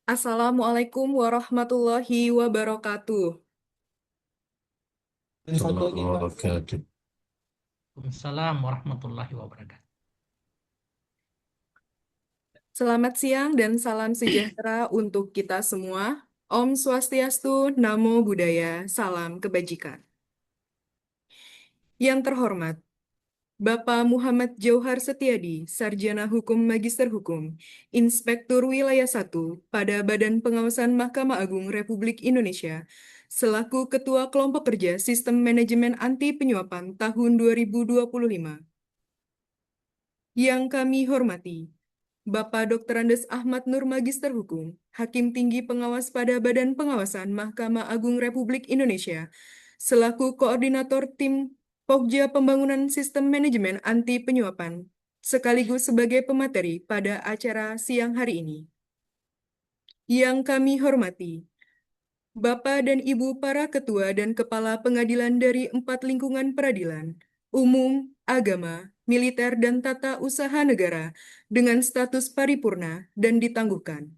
Assalamualaikum warahmatullahi wabarakatuh. Warahmatullahi wabarakatuh. Waalaikumsalam warahmatullahi wabarakatuh. Selamat siang dan salam sejahtera untuk kita semua. Om Swastiastu, Namo Buddhaya, salam kebajikan. Yang terhormat, Bapak Muhammad Jauhar Setiadi, Sarjana Hukum Magister Hukum, Inspektur Wilayah 1 pada Badan Pengawasan Mahkamah Agung Republik Indonesia, selaku Ketua Kelompok Kerja Sistem Manajemen Anti Penyuapan tahun 2025. Yang kami hormati, Bapak Dr. Andes Ahmad Nur Magister Hukum, Hakim Tinggi Pengawas pada Badan Pengawasan Mahkamah Agung Republik Indonesia, selaku Koordinator Tim Pokja Pembangunan Sistem Manajemen Anti Penyuapan, sekaligus sebagai pemateri pada acara siang hari ini. Yang kami hormati, Bapak dan Ibu para Ketua dan Kepala Pengadilan dari 4 lingkungan peradilan, umum, agama, militer, dan tata usaha negara dengan status paripurna dan ditangguhkan.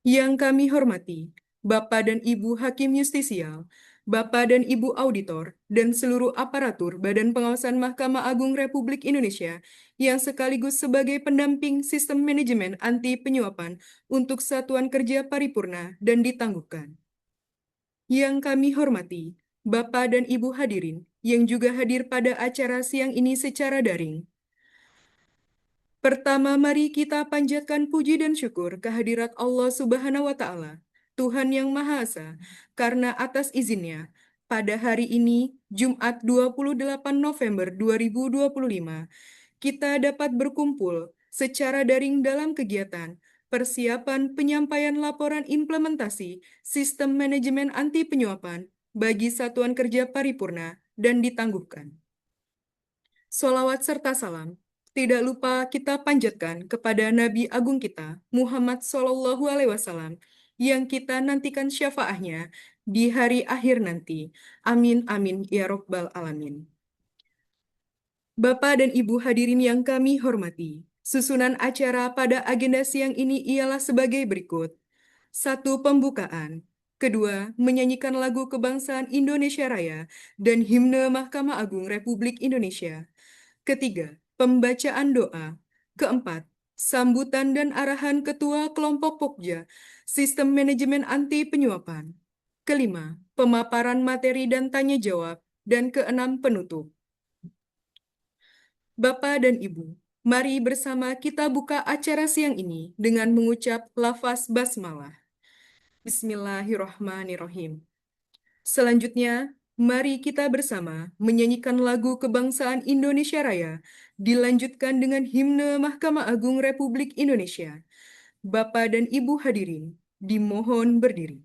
Yang kami hormati, Bapak dan Ibu Hakim Justisial, Bapak dan Ibu Auditor, dan seluruh aparatur Badan Pengawasan Mahkamah Agung Republik Indonesia yang sekaligus sebagai pendamping sistem manajemen anti penyuapan untuk Satuan Kerja Paripurna dan ditangguhkan. Yang kami hormati, Bapak dan Ibu hadirin yang juga hadir pada acara siang ini secara daring. Pertama, mari kita panjatkan puji dan syukur kehadirat Allah Subhanahu wa Ta'ala, Tuhan yang Maha Esa, karena atas izinnya, pada hari ini, Jumat 28 November 2025, kita dapat berkumpul secara daring dalam kegiatan persiapan penyampaian laporan implementasi sistem manajemen anti penyuapan bagi Satuan Kerja Paripurna dan ditangguhkan. Sholawat serta salam tidak lupa kita panjatkan kepada Nabi Agung kita, Muhammad Sallallahu Alaihi Wasallam, yang kita nantikan syafaatnya di hari akhir nanti. Amin, amin, ya Robbal Alamin. Bapak dan Ibu hadirin yang kami hormati, susunan acara pada agenda siang ini ialah sebagai berikut. 1. Pembukaan. Kedua, menyanyikan lagu kebangsaan Indonesia Raya dan himne Mahkamah Agung Republik Indonesia. Ketiga, pembacaan doa. Keempat, sambutan dan arahan Ketua Kelompok Pokja, Sistem Manajemen Anti Penyuapan. Kelima, pemaparan materi dan tanya jawab. Dan keenam, penutup. Bapak dan Ibu, mari bersama kita buka acara siang ini dengan mengucap lafaz basmalah. Bismillahirrahmanirrahim. Selanjutnya, mari kita bersama menyanyikan lagu kebangsaan Indonesia Raya, dilanjutkan dengan himne Mahkamah Agung Republik Indonesia. Bapak dan Ibu hadirin, dimohon berdiri.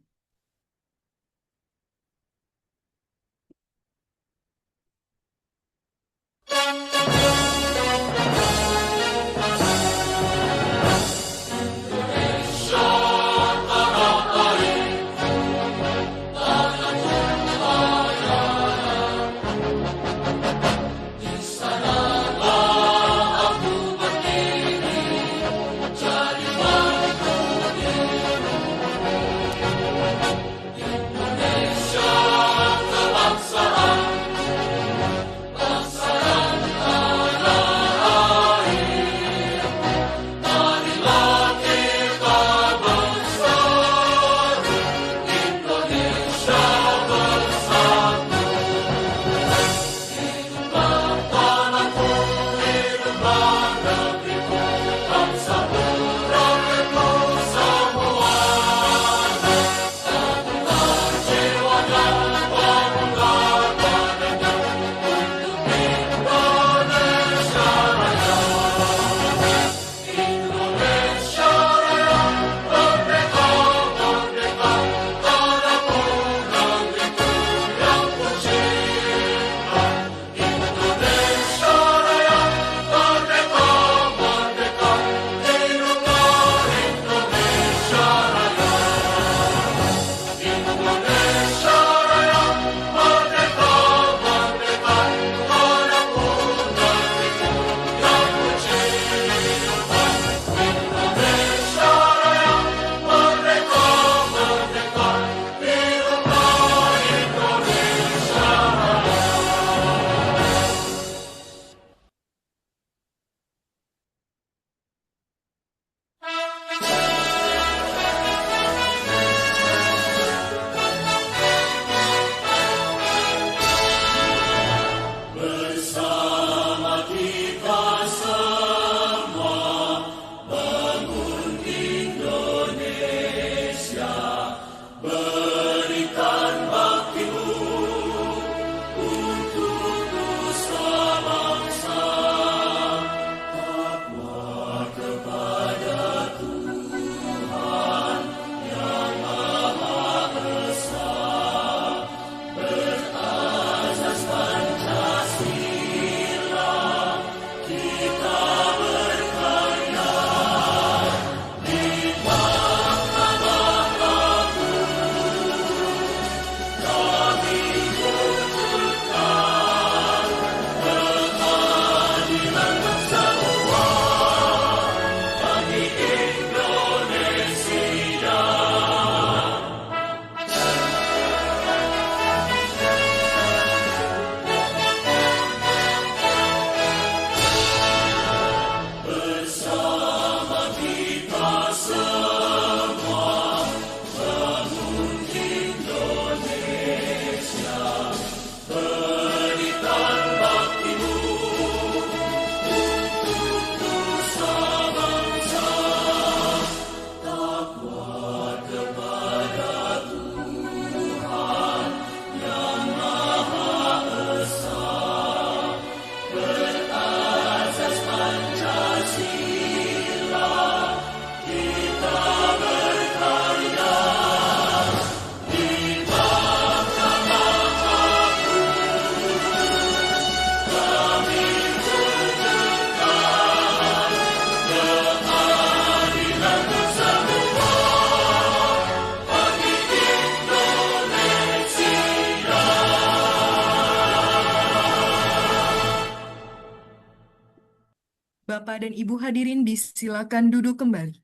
Bapak dan Ibu hadirin disilakan duduk kembali.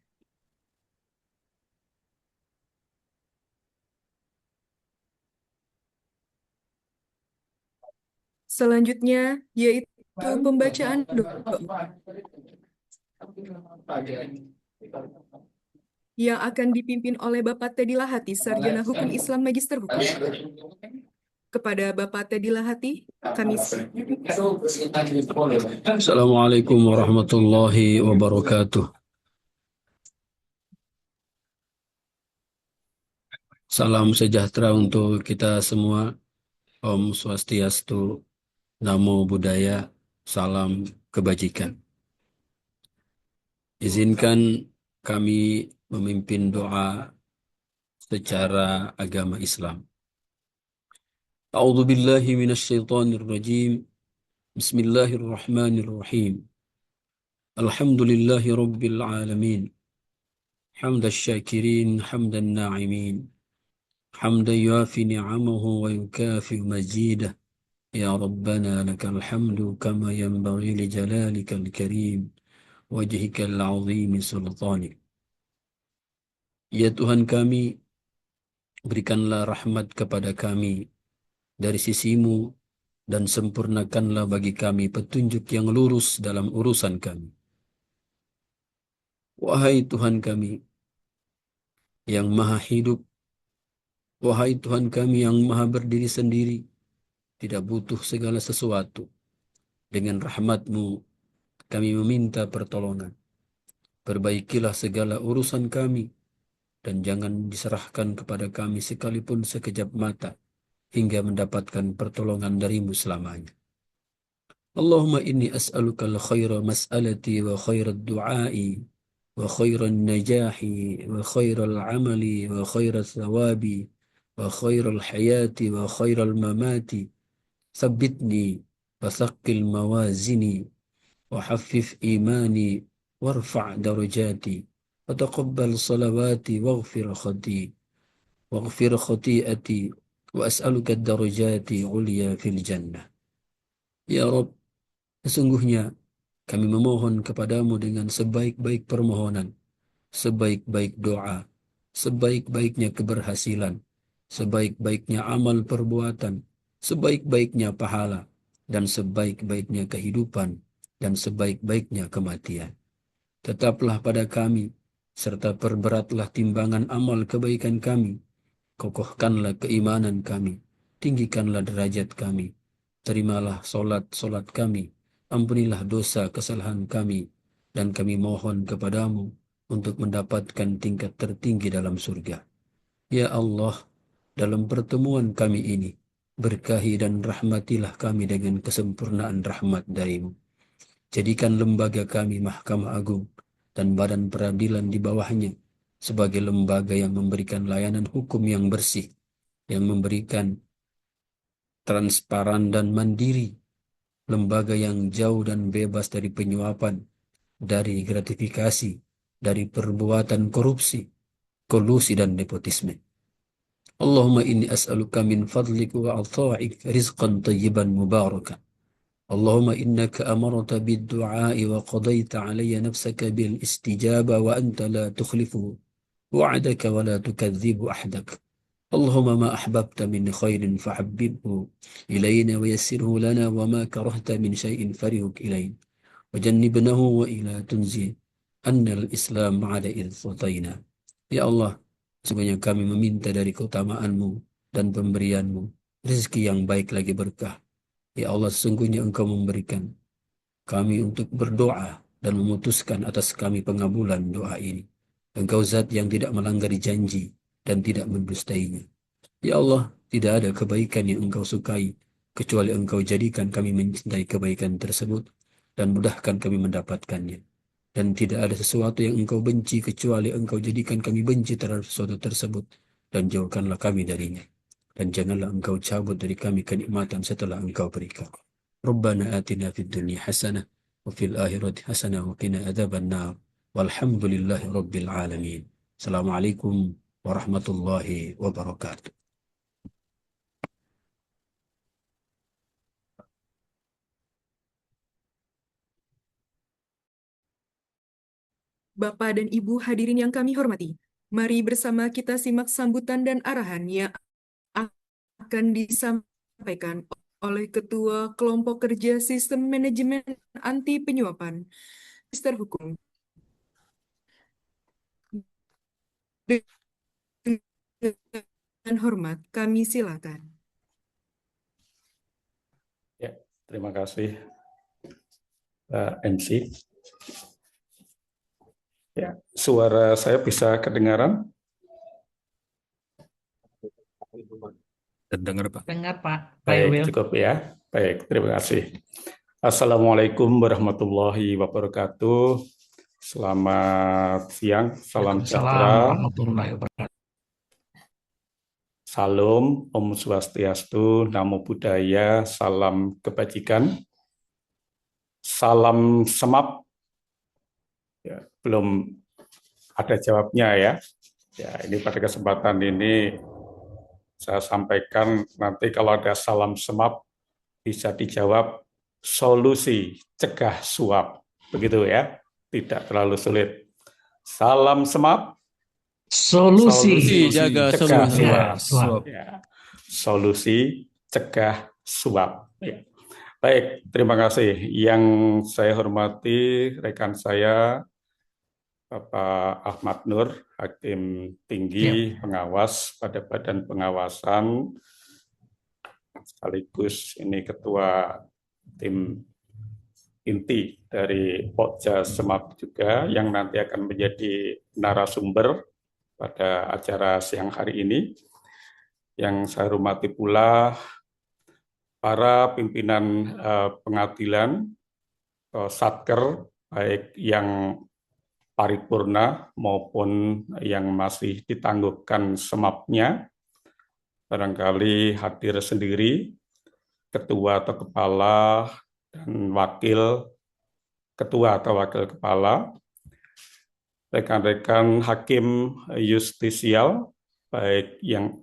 Selanjutnya yaitu pembacaan doa yang akan dipimpin oleh Bapak Teddy Lahati, Sarjana Hukum Islam Magister Hukum. Kepada Bapak Teddy Lahati, kami Assalamualaikum warahmatullahi wabarakatuh. Salam sejahtera untuk kita semua. Om Swastiastu, Namo Buddhaya, salam kebajikan. Izinkan kami memimpin doa secara agama Islam. A'udzu billahi minasyaitonir rajim. Bismillahirrahmanirrahim. Alhamdulillahi rabbil alamin. Hamdash syakirin, hamdan na'imin. حمدا يوافي نعمه ويكافئ مزيده يا ربنا لك الحمد كما ينبغي لجلالك الكريم وجهك العظيم سلطانك. Ya Tuhan kami, berikanlah rahmat kepada kami dari sisimu dan sempurnakanlah bagi kami petunjuk yang lurus dalam urusan kami. Wahai Tuhan kami yang maha hidup, wahai Tuhan kami yang maha berdiri sendiri, tidak butuh segala sesuatu. Dengan rahmat-Mu kami meminta pertolongan. Perbaikilah segala urusan kami dan jangan diserahkan kepada kami sekalipun sekejap mata hingga mendapatkan pertolongan dari-Mu selamanya. Allahumma inni as'aluka al-khaira mas'alati wa khairat du'ai wa khairan najahi wa khairal amali wa khairat thawabi wa khairal hayati wa khairal mamati. Thabbitni wa thaqqil mawazini وحفف إيماني وارفع درجاتي وتقبل صلواتي واغفر خطيئتي وأسألك الدرجات عليا في الجنة. Ya Rob, sesungguhnya kami memohon kepadamu dengan sebaik-baik permohonan, sebaik-baik doa, sebaik-baiknya keberhasilan, sebaik-baiknya amal perbuatan, sebaik-baiknya pahala, dan sebaik-baiknya kehidupan, dan sebaik-baiknya kematian. Tetaplah pada kami, serta perberatlah timbangan amal kebaikan kami, kokohkanlah keimanan kami, tinggikanlah derajat kami, terimalah solat-solat kami, ampunilah dosa kesalahan kami, dan kami mohon kepadamu untuk mendapatkan tingkat tertinggi dalam surga. Ya Allah, dalam pertemuan kami ini, berkahi dan rahmatilah kami dengan kesempurnaan rahmat dari-Mu. Jadikan lembaga kami Mahkamah Agung dan badan peradilan di bawahnya sebagai lembaga yang memberikan layanan hukum yang bersih, yang memberikan transparan dan mandiri, lembaga yang jauh dan bebas dari penyuapan, dari gratifikasi, dari perbuatan korupsi, kolusi dan nepotisme. Allahumma inni as'aluka min fadlik wa ata'ik rizqan tayyiban mubarakan. اللهم إنك أمرت بالدعاء وقضيت علي نفسك بالاستجابة وأنت لا تخلف وعدك ولا تكذب أحدك. اللهم ما أحببت من خير فحببه إلينا ويسره لنا وما كرهت من شيء فرهك إلينا وجنبنه وإلى تنزي أن الإسلام على إذ صتينا. Ya Allah, sesungguhnya kami meminta dari keutamaan-Mu dan pemberian-Mu rezeki yang baik lagi berkah. Ya Allah, sesungguhnya Engkau memberikan kami untuk berdoa dan memutuskan atas kami pengabulan doa ini. Engkau zat yang tidak melanggar janji dan tidak mendustainya. Ya Allah, tidak ada kebaikan yang Engkau sukai kecuali Engkau jadikan kami mencintai kebaikan tersebut dan mudahkan kami mendapatkannya. Dan tidak ada sesuatu yang Engkau benci kecuali Engkau jadikan kami benci terhadap sesuatu tersebut dan jauhkanlah kami darinya. Dan janganlah Engkau cabut dari kami kenikmatan setelah Engkau berikan. Rabbana atina fid dunya hasanah wa fil akhirati hasanah wa qina adzaban nar. Walhamdulillahi rabbil alamin. Assalamualaikum warahmatullahi wabarakatuh. Bapak dan Ibu hadirin yang kami hormati, mari bersama kita simak sambutan dan arahan yang akan disampaikan oleh Ketua Kelompok Kerja Sistem Manajemen Anti Penyuapan, Magister Hukum. Dengan hormat, kami silakan. Ya, terima kasih, MC. Ya, suara saya bisa kedengaran? Terdengar, Pak. Dengar Pak, Pak Baik, Ewil. cukup ya. Baik, terima kasih. Assalamualaikum warahmatullahi wabarakatuh. Selamat siang, salam Waalaikumsalam sejahtera, warahmatullahi wabarakatuh. salam, Om Swastiastu, Namo Buddhaya, salam kebajikan, salam semap. Ya, belum ada jawabnya ya. Ya, ini pada kesempatan ini saya sampaikan nanti kalau ada salam semap bisa dijawab solusi cegah suap. Begitu ya. Tidak terlalu sulit. Salam semap, Solusi jaga cegah solusi suap. suap. Ya. Solusi cegah suap. Ya. Baik, terima kasih. Yang saya hormati rekan saya Bapak Ahmad Nur, Hakim Tinggi Pengawas pada Badan Pengawasan, sekaligus ini Ketua Tim Inti dari Pokja Semap juga, yang nanti akan menjadi narasumber pada acara siang hari ini. Yang saya hormati pula para pimpinan pengadilan, Satker, baik yang paripurna maupun yang masih ditangguhkan semapnya, barangkali hadir sendiri, ketua atau kepala, dan wakil ketua atau wakil kepala, rekan-rekan hakim justisial, baik yang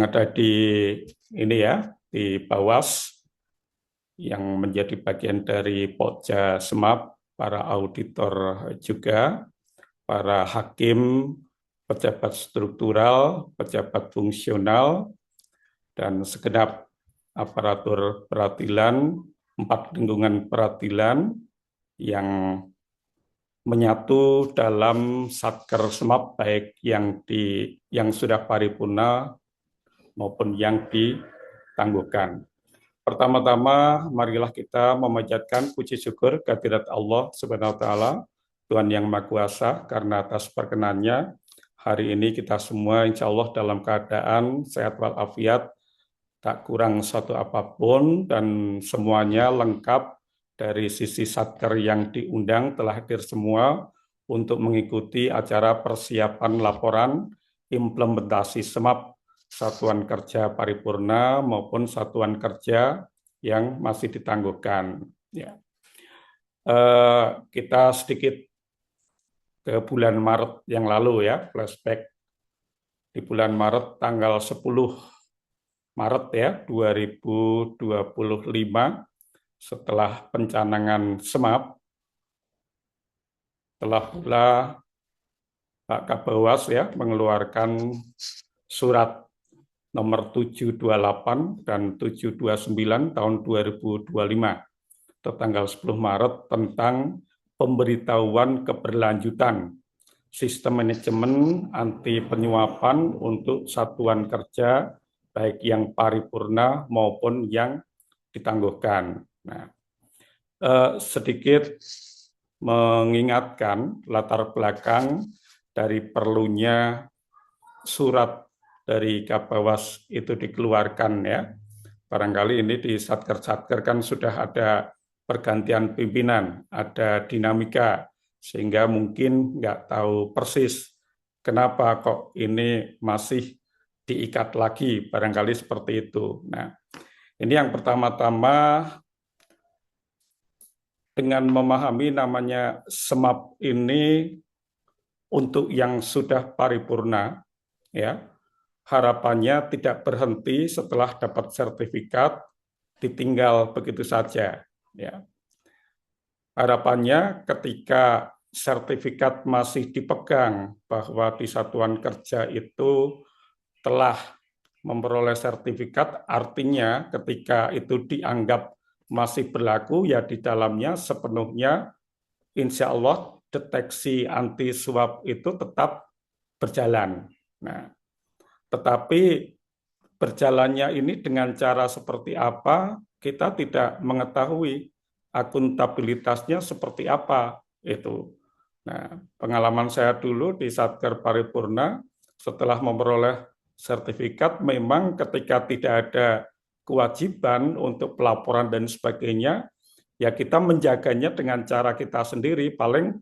ada di ini ya, di Bawas, yang menjadi bagian dari Pokja Semap, para auditor juga, para hakim, pejabat struktural, pejabat fungsional, dan segenap aparatur peradilan, 4 lingkungan peradilan yang menyatu dalam Satker Semap, baik yang sudah paripurna maupun yang ditangguhkan. Pertama-tama, marilah kita memanjatkan puji syukur kehadirat Allah Subhanahu wa Ta'ala, Tuhan yang Maha Kuasa, karena atas perkenannya hari ini kita semua insya Allah dalam keadaan sehat walafiat, tak kurang satu apapun, dan semuanya lengkap. Dari sisi Satker yang diundang telah hadir semua untuk mengikuti acara persiapan laporan implementasi Semap Satuan Kerja Paripurna maupun Satuan Kerja yang masih ditangguhkan. Ya. Kita sedikit ke bulan Maret yang lalu ya, flashback. Di bulan Maret, tanggal 10 Maret ya, 2025, setelah pencanangan Semap, telah pula Pak Kabawas ya mengeluarkan surat nomor 728 dan 729 tahun 2025 tanggal 10 Maret tentang pemberitahuan keberlanjutan sistem manajemen anti penyuapan untuk satuan kerja baik yang paripurna maupun yang ditangguhkan. Nah, sedikit mengingatkan latar belakang dari perlunya surat dari Kabawas itu dikeluarkan ya. Barangkali ini di Satker-Satker kan sudah ada pergantian pimpinan, ada dinamika, sehingga mungkin nggak tahu persis kenapa kok ini masih diikat lagi, barangkali seperti itu. Nah, ini yang pertama-tama, dengan memahami namanya Semap ini untuk yang sudah paripurna, ya, harapannya tidak berhenti setelah dapat sertifikat, ditinggal begitu saja. Ya. Harapannya ketika sertifikat masih dipegang bahwa di satuan kerja itu telah memperoleh sertifikat, artinya ketika itu dianggap masih berlaku, ya di dalamnya sepenuhnya insya Allah deteksi anti suap itu tetap berjalan. Nah, tetapi berjalannya ini dengan cara seperti apa, kita tidak mengetahui akuntabilitasnya seperti apa itu. Nah, pengalaman saya dulu di Satker Paripurna, setelah memperoleh sertifikat, memang ketika tidak ada kewajiban untuk pelaporan dan sebagainya, ya kita menjaganya dengan cara kita sendiri, paling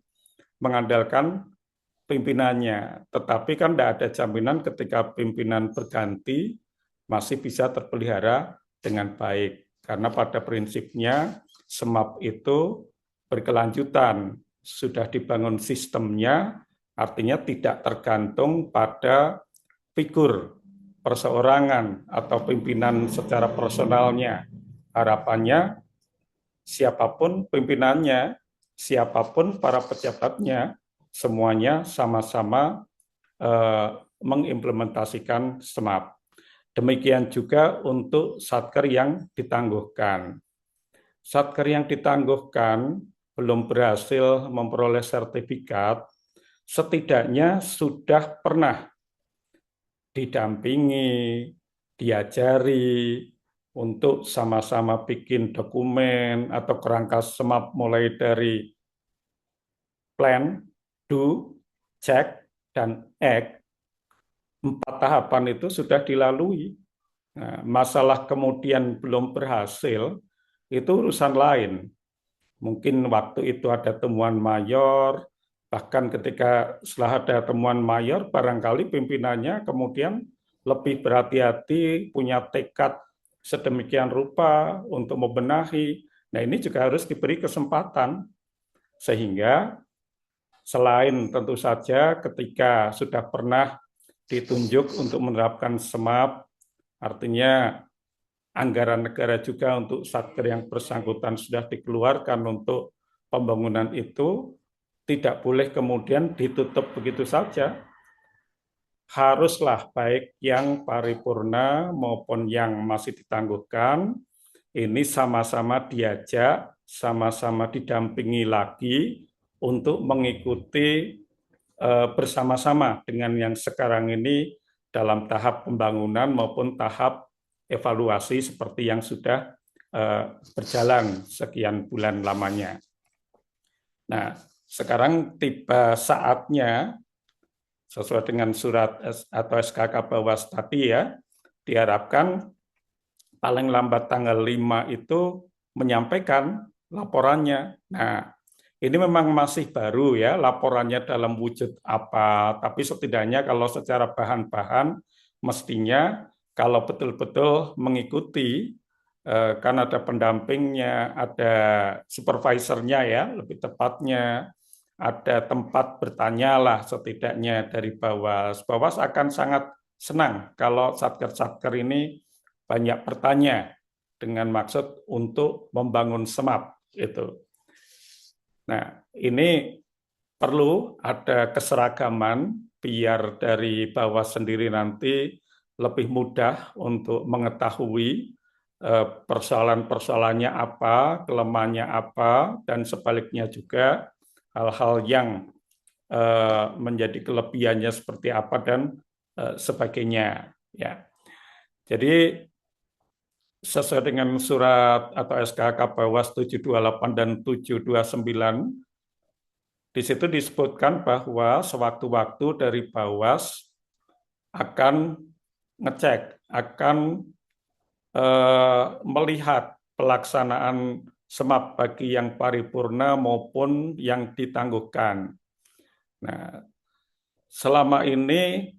mengandalkan pimpinannya. Tetapi kan tidak ada jaminan ketika pimpinan berganti, masih bisa terpelihara dengan baik. Karena pada prinsipnya, SMAP itu berkelanjutan, sudah dibangun sistemnya, artinya tidak tergantung pada figur perseorangan atau pimpinan secara personalnya. Harapannya siapapun pimpinannya, siapapun para pejabatnya, semuanya sama-sama mengimplementasikan SMAP. Demikian juga untuk satker yang ditangguhkan. Satker yang ditangguhkan belum berhasil memperoleh sertifikat, setidaknya sudah pernah didampingi, diajari untuk sama-sama bikin dokumen atau kerangka SMAP mulai dari plan, do, check, dan act. 4 tahapan itu sudah dilalui. Nah, masalah kemudian belum berhasil, itu urusan lain. Mungkin waktu itu ada temuan mayor, bahkan ketika setelah ada temuan mayor, barangkali pimpinannya kemudian lebih berhati-hati, punya tekad sedemikian rupa untuk membenahi. Nah, ini juga harus diberi kesempatan, sehingga selain tentu saja ketika sudah pernah ditunjuk untuk menerapkan SMAP, artinya anggaran negara juga untuk satker yang bersangkutan sudah dikeluarkan untuk pembangunan itu, tidak boleh kemudian ditutup begitu saja. Haruslah baik yang paripurna maupun yang masih ditangguhkan, ini sama-sama diajak, sama-sama didampingi lagi untuk mengikuti bersama-sama dengan yang sekarang ini dalam tahap pembangunan maupun tahap evaluasi seperti yang sudah berjalan sekian bulan lamanya. Nah, sekarang tiba saatnya sesuai dengan surat atau SKK Bawas tadi ya, diharapkan paling lambat tanggal 5 itu menyampaikan laporannya. Nah, ini memang masih baru ya, laporannya dalam wujud apa, tapi setidaknya kalau secara bahan-bahan, mestinya kalau betul-betul mengikuti, kan ada pendampingnya, ada supervisornya ya, lebih tepatnya, ada tempat bertanya lah setidaknya dari Bawas. Bawas akan sangat senang kalau satker-satker ini banyak bertanya dengan maksud untuk membangun SMAP itu. Nah, ini perlu ada keseragaman biar dari Bawas sendiri nanti lebih mudah untuk mengetahui persoalan-persoalannya apa, kelemahannya apa, dan sebaliknya juga hal-hal yang menjadi kelebihannya seperti apa dan sebagainya. Ya, jadi sesuai dengan surat atau SKK Bawas 728 dan 729, di situ disebutkan bahwa sewaktu-waktu dari Bawas akan ngecek, akan melihat pelaksanaan SMAP bagi yang paripurna maupun yang ditangguhkan. Nah, selama ini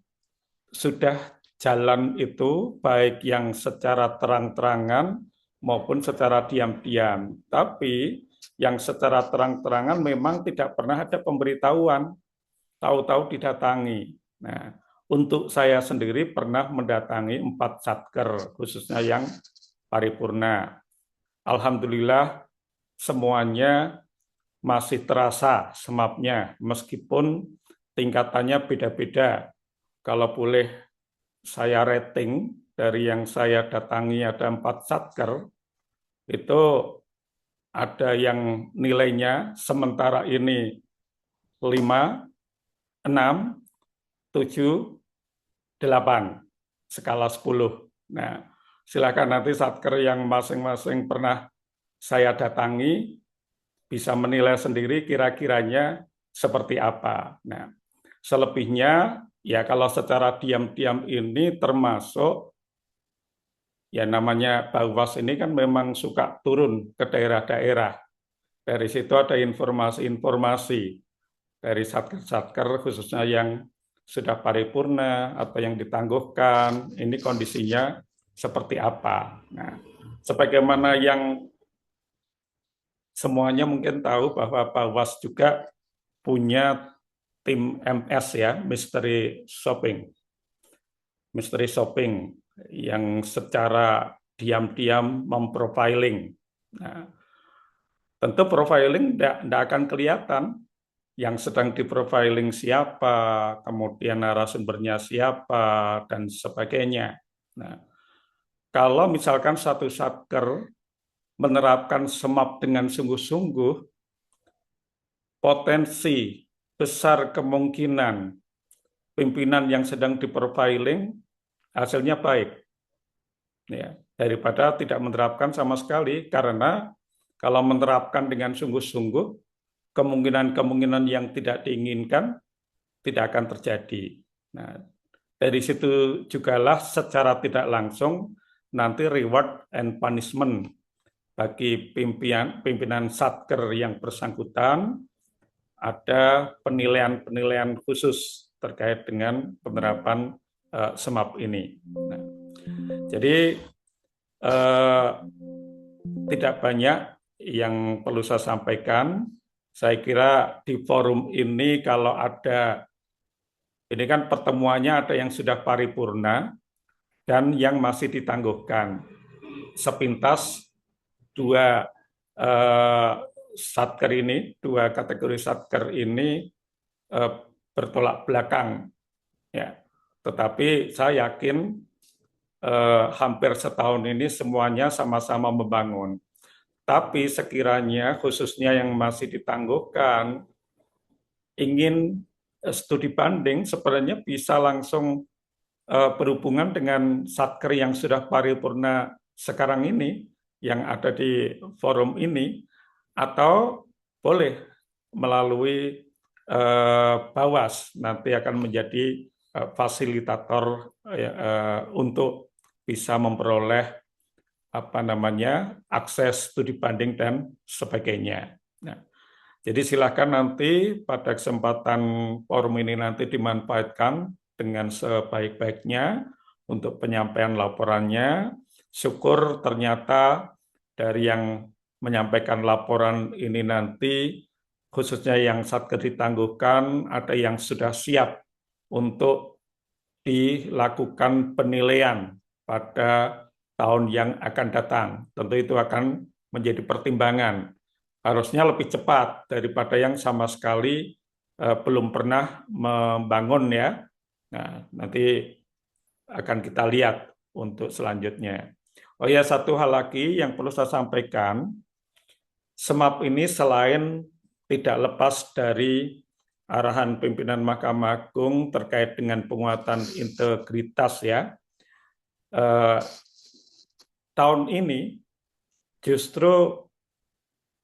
sudah jalan itu baik yang secara terang-terangan maupun secara diam-diam. Tapi yang secara terang-terangan memang tidak pernah ada pemberitahuan, tahu-tahu didatangi. Nah, untuk saya sendiri pernah mendatangi 4 satker, khususnya yang paripurna. Alhamdulillah semuanya masih terasa semapnya, meskipun tingkatannya beda-beda. Kalau boleh saya rating, dari yang saya datangi ada 4 satker, itu ada yang nilainya sementara ini 5, 6, 7, 8, skala 10. Nah, silakan nanti satker yang masing-masing pernah saya datangi bisa menilai sendiri kira-kiranya seperti apa. Nah, selebihnya ya kalau secara diam-diam ini termasuk ya namanya Bawas ini kan memang suka turun ke daerah-daerah. Dari situ ada informasi-informasi dari satker-satker khususnya yang sudah paripurna atau yang ditangguhkan, ini kondisinya seperti apa. Nah, sebagaimana yang semuanya mungkin tahu bahwa Bawas juga punya tim MS ya, mystery shopping yang secara diam-diam memprofiling. Nah, tentu profiling tidak akan kelihatan yang sedang diprofiling siapa, kemudian narasumbernya siapa, dan sebagainya. Nah, kalau misalkan satu satker menerapkan SMAP dengan sungguh-sungguh, potensi besar kemungkinan pimpinan yang sedang diprofiling hasilnya baik. Ya, daripada tidak menerapkan sama sekali, karena kalau menerapkan dengan sungguh-sungguh, kemungkinan-kemungkinan yang tidak diinginkan tidak akan terjadi. Nah, dari situ jugalah secara tidak langsung nanti reward and punishment bagi pimpinan satker yang bersangkutan, ada penilaian-penilaian khusus terkait dengan penerapan SMAP ini. Nah, jadi tidak banyak yang perlu saya sampaikan. Saya kira di forum ini kalau ada, ini kan pertemuannya ada yang sudah paripurna dan yang masih ditangguhkan. Sepintas dua satker ini, dua kategori satker ini bertolak belakang. Ya. Tetapi saya yakin hampir setahun ini semuanya sama-sama membangun. Tapi sekiranya khususnya yang masih ditangguhkan ingin studi banding, sebenarnya bisa langsung berhubungan dengan satker yang sudah paripurna sekarang ini, yang ada di forum ini, atau boleh melalui Bawas, nanti akan menjadi fasilitator untuk bisa memperoleh akses studi banding dan sebagainya. Nah, jadi silakan nanti pada kesempatan forum ini nanti dimanfaatkan dengan sebaik-baiknya untuk penyampaian laporannya. Syukur ternyata dari yang menyampaikan laporan ini nanti, khususnya yang satker ditangguhkan, ada yang sudah siap untuk dilakukan penilaian pada tahun yang akan datang. Tentu itu akan menjadi pertimbangan. Harusnya lebih cepat daripada yang sama sekali belum pernah membangun ya. Nah, nanti akan kita lihat untuk selanjutnya. Oh ya, satu hal lagi yang perlu saya sampaikan, SMAP ini selain tidak lepas dari arahan pimpinan Mahkamah Agung terkait dengan penguatan integritas ya, tahun ini justru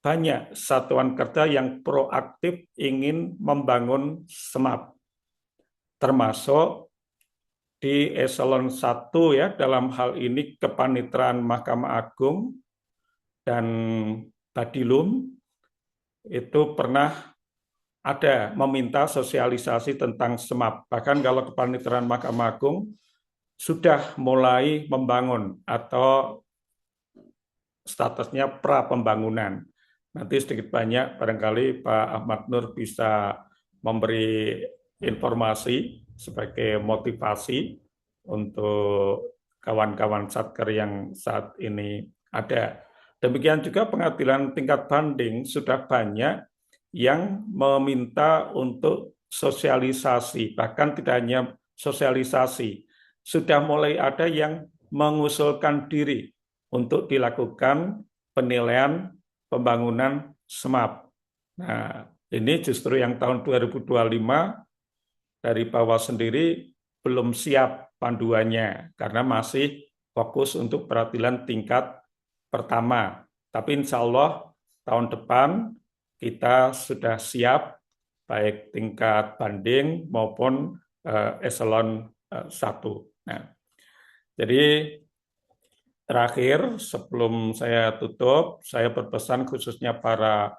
banyak satuan kerja yang proaktif ingin membangun SMAP, termasuk di eselon 1 ya, dalam hal ini Kepanitraan Mahkamah Agung dan Badilum itu pernah ada meminta sosialisasi tentang SMAP. Bahkan kalau Kepanitraan Mahkamah Agung sudah mulai membangun atau statusnya pra pembangunan. Nanti sedikit banyak barangkali Pak Ahmad Nur bisa memberi informasi sebagai motivasi untuk kawan-kawan satker yang saat ini ada. Demikian juga pengadilan tingkat banding sudah banyak yang meminta untuk sosialisasi, bahkan tidak hanya sosialisasi, sudah mulai ada yang mengusulkan diri untuk dilakukan penilaian pembangunan SMAP. Nah, ini justru yang tahun 2025 dari bawah sendiri belum siap panduannya karena masih fokus untuk peradilan tingkat pertama. Tapi insya Allah tahun depan kita sudah siap baik tingkat banding maupun eselon 1. Nah, jadi terakhir sebelum saya tutup, saya berpesan khususnya para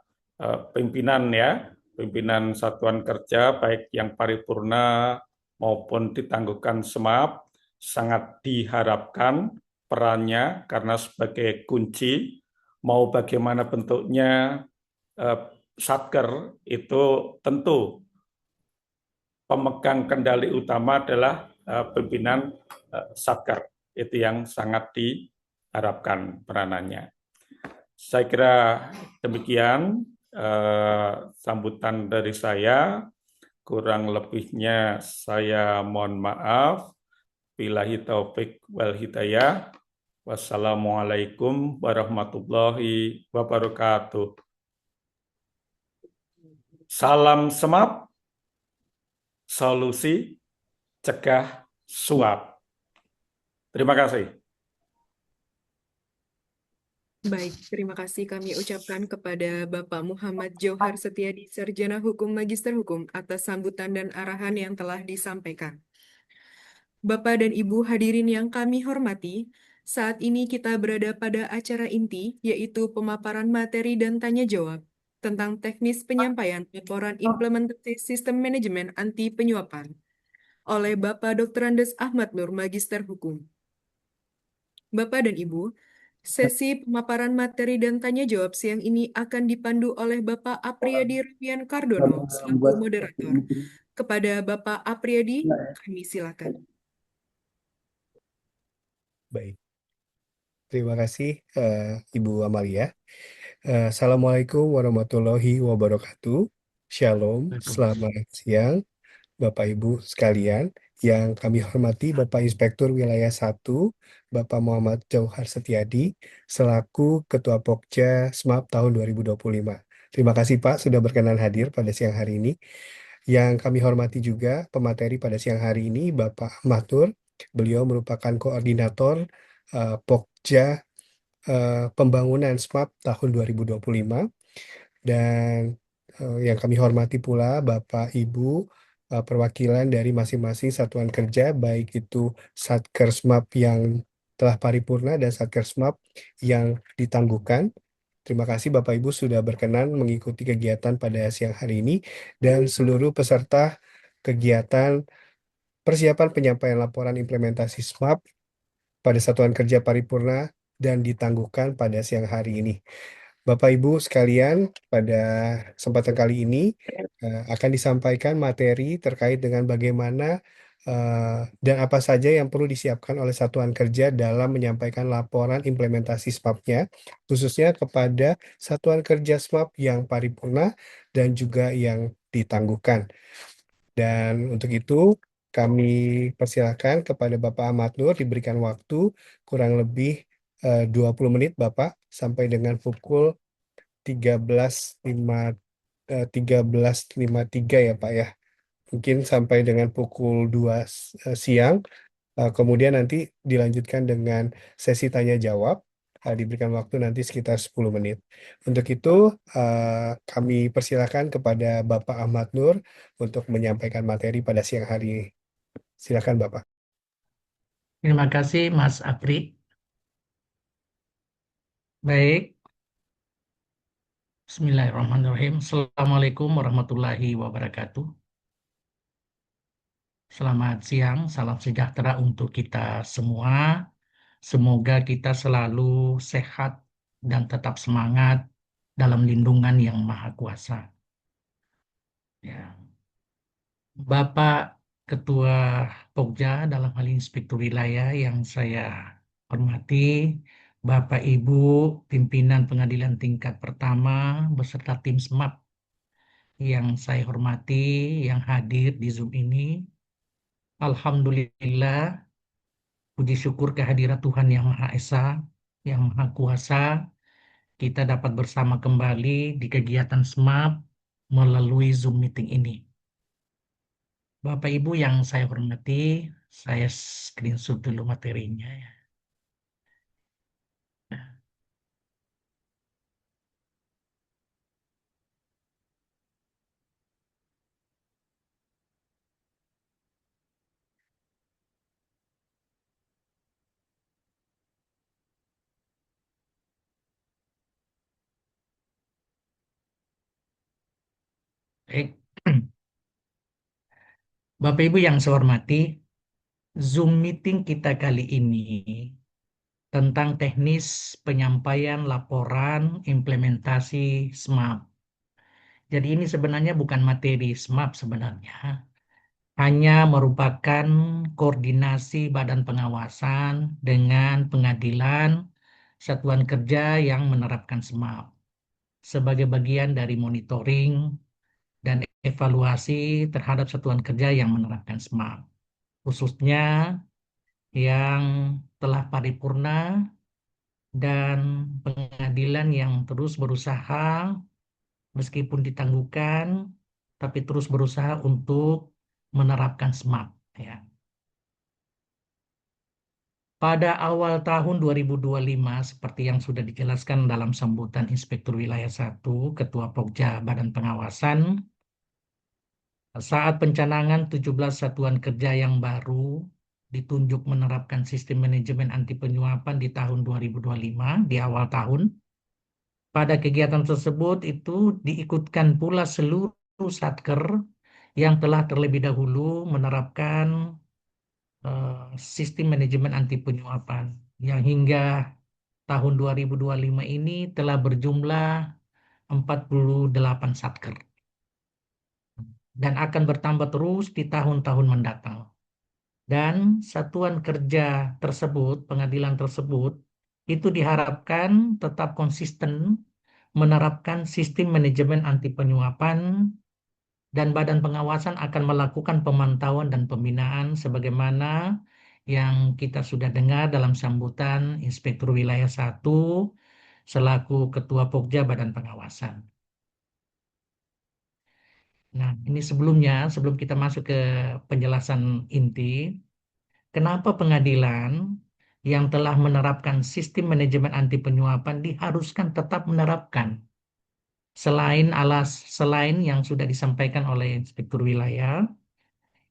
pimpinan ya, pimpinan satuan kerja baik yang paripurna maupun ditangguhkan SMAP sangat diharapkan perannya karena sebagai kunci mau bagaimana bentuknya Satker itu tentu pemegang kendali utama adalah pimpinan Satker. Itu yang sangat diharapkan peranannya. Saya kira demikian sambutan dari saya. Kurang lebihnya saya mohon maaf. Billahi taufik wal hidayah. Wassalamualaikum warahmatullahi wabarakatuh. Salam SMAP, solusi cegah suap. Terima kasih. Baik, terima kasih kami ucapkan kepada Bapak Muhammad Johar Setiadi, Sarjana Hukum Magister Hukum, atas sambutan dan arahan yang telah disampaikan. Bapak dan Ibu hadirin yang kami hormati, saat ini kita berada pada acara inti, yaitu pemaparan materi dan tanya jawab tentang teknis penyampaian laporan implementasi sistem manajemen anti penyuapan oleh Bapak Dr. Andes Ahmad Nur, Magister Hukum. Bapak dan Ibu, sesi pemaparan materi dan tanya jawab siang ini akan dipandu oleh Bapak Apriyadi Rupian Kardono selaku moderator. Kepada Bapak Apriyadi, kami silakan. Baik, terima kasih Ibu Amalia. Assalamualaikum warahmatullahi wabarakatuh. Shalom, selamat siang Bapak Ibu sekalian. Yang kami hormati Bapak Inspektur Wilayah 1, Bapak Muhammad Johar Setiadi, selaku Ketua Pokja SMAP tahun 2025. Terima kasih Pak sudah berkenan hadir pada siang hari ini. Yang kami hormati juga pemateri pada siang hari ini Bapak Ahmad Nur. Beliau merupakan koordinator Pokja Pembangunan SMAP tahun 2025. Dan yang kami hormati pula Bapak Ibu perwakilan dari masing-masing satuan kerja, baik itu Satker SMAP yang telah paripurna dan Satker SMAP yang ditangguhkan. Terima kasih Bapak Ibu sudah berkenan mengikuti kegiatan pada siang hari ini, dan seluruh peserta kegiatan persiapan penyampaian laporan implementasi SMAP pada satuan kerja paripurna dan ditangguhkan pada siang hari ini. Bapak Ibu sekalian, pada kesempatan kali ini akan disampaikan materi terkait dengan bagaimana dan apa saja yang perlu disiapkan oleh satuan kerja dalam menyampaikan laporan implementasi SMAP-nya, khususnya kepada satuan kerja SMAP yang paripurna dan juga yang ditangguhkan. Dan untuk itu kami persilakan kepada Bapak Ahmad Nur diberikan waktu kurang lebih 20 menit Bapak, sampai dengan pukul 13.53 ya Pak ya. Mungkin sampai dengan pukul 2 siang. Kemudian nanti dilanjutkan dengan sesi tanya jawab. Diberikan waktu nanti sekitar 10 menit. Untuk itu kami persilakan kepada Bapak Ahmad Nur untuk menyampaikan materi pada siang hari ini. Silakan Bapak. Terima kasih Mas Apri. Baik. Bismillahirrahmanirrahim. Assalamualaikum warahmatullahi wabarakatuh. Selamat siang, salam sejahtera untuk kita semua. Semoga kita selalu sehat dan tetap semangat dalam lindungan Yang Maha Kuasa. Ya. Bapak Ketua Pokja dalam hal Inspektur Wilayah yang saya hormati, Bapak Ibu pimpinan pengadilan tingkat pertama beserta tim SMAP yang saya hormati, yang hadir di Zoom ini. Alhamdulillah, puji syukur kehadirat Tuhan Yang Maha Esa, Yang Maha Kuasa, kita dapat bersama kembali di kegiatan SMAP melalui Zoom meeting ini. Bapak Ibu yang saya hormati, saya screenshot dulu materinya ya. Baik. Bapak Ibu yang saya hormati, Zoom meeting kita kali ini tentang teknis penyampaian laporan implementasi SMAP. Jadi ini sebenarnya bukan materi SMAP sebenarnya, hanya merupakan koordinasi badan pengawasan dengan pengadilan satuan kerja yang menerapkan SMAP sebagai bagian dari monitoring dan evaluasi terhadap satuan kerja yang menerapkan SMAP, khususnya yang telah paripurna dan pengadilan yang terus berusaha meskipun ditangguhkan tapi terus berusaha untuk menerapkan SMAP ya. Pada awal tahun 2025 seperti yang sudah dijelaskan dalam sambutan Inspektur Wilayah 1 Ketua Pokja Badan Pengawasan, saat pencanangan 17 satuan kerja yang baru ditunjuk menerapkan sistem manajemen anti penyuapan di tahun 2025 di awal tahun. Pada kegiatan tersebut itu diikutkan pula seluruh satker yang telah terlebih dahulu menerapkan sistem manajemen anti penyuapan yang hingga tahun 2025 ini telah berjumlah 48 satker dan akan bertambah terus di tahun-tahun mendatang. Dan satuan kerja tersebut, pengadilan tersebut, itu diharapkan tetap konsisten menerapkan sistem manajemen anti penyuapan dan badan pengawasan akan melakukan pemantauan dan pembinaan sebagaimana yang kita sudah dengar dalam sambutan Inspektur Wilayah 1 selaku Ketua Pokja Badan Pengawasan. Nah, ini sebelum kita masuk ke penjelasan inti, kenapa pengadilan yang telah menerapkan sistem manajemen anti penyuapan diharuskan tetap menerapkan? Selain yang sudah disampaikan oleh Inspektur Wilayah,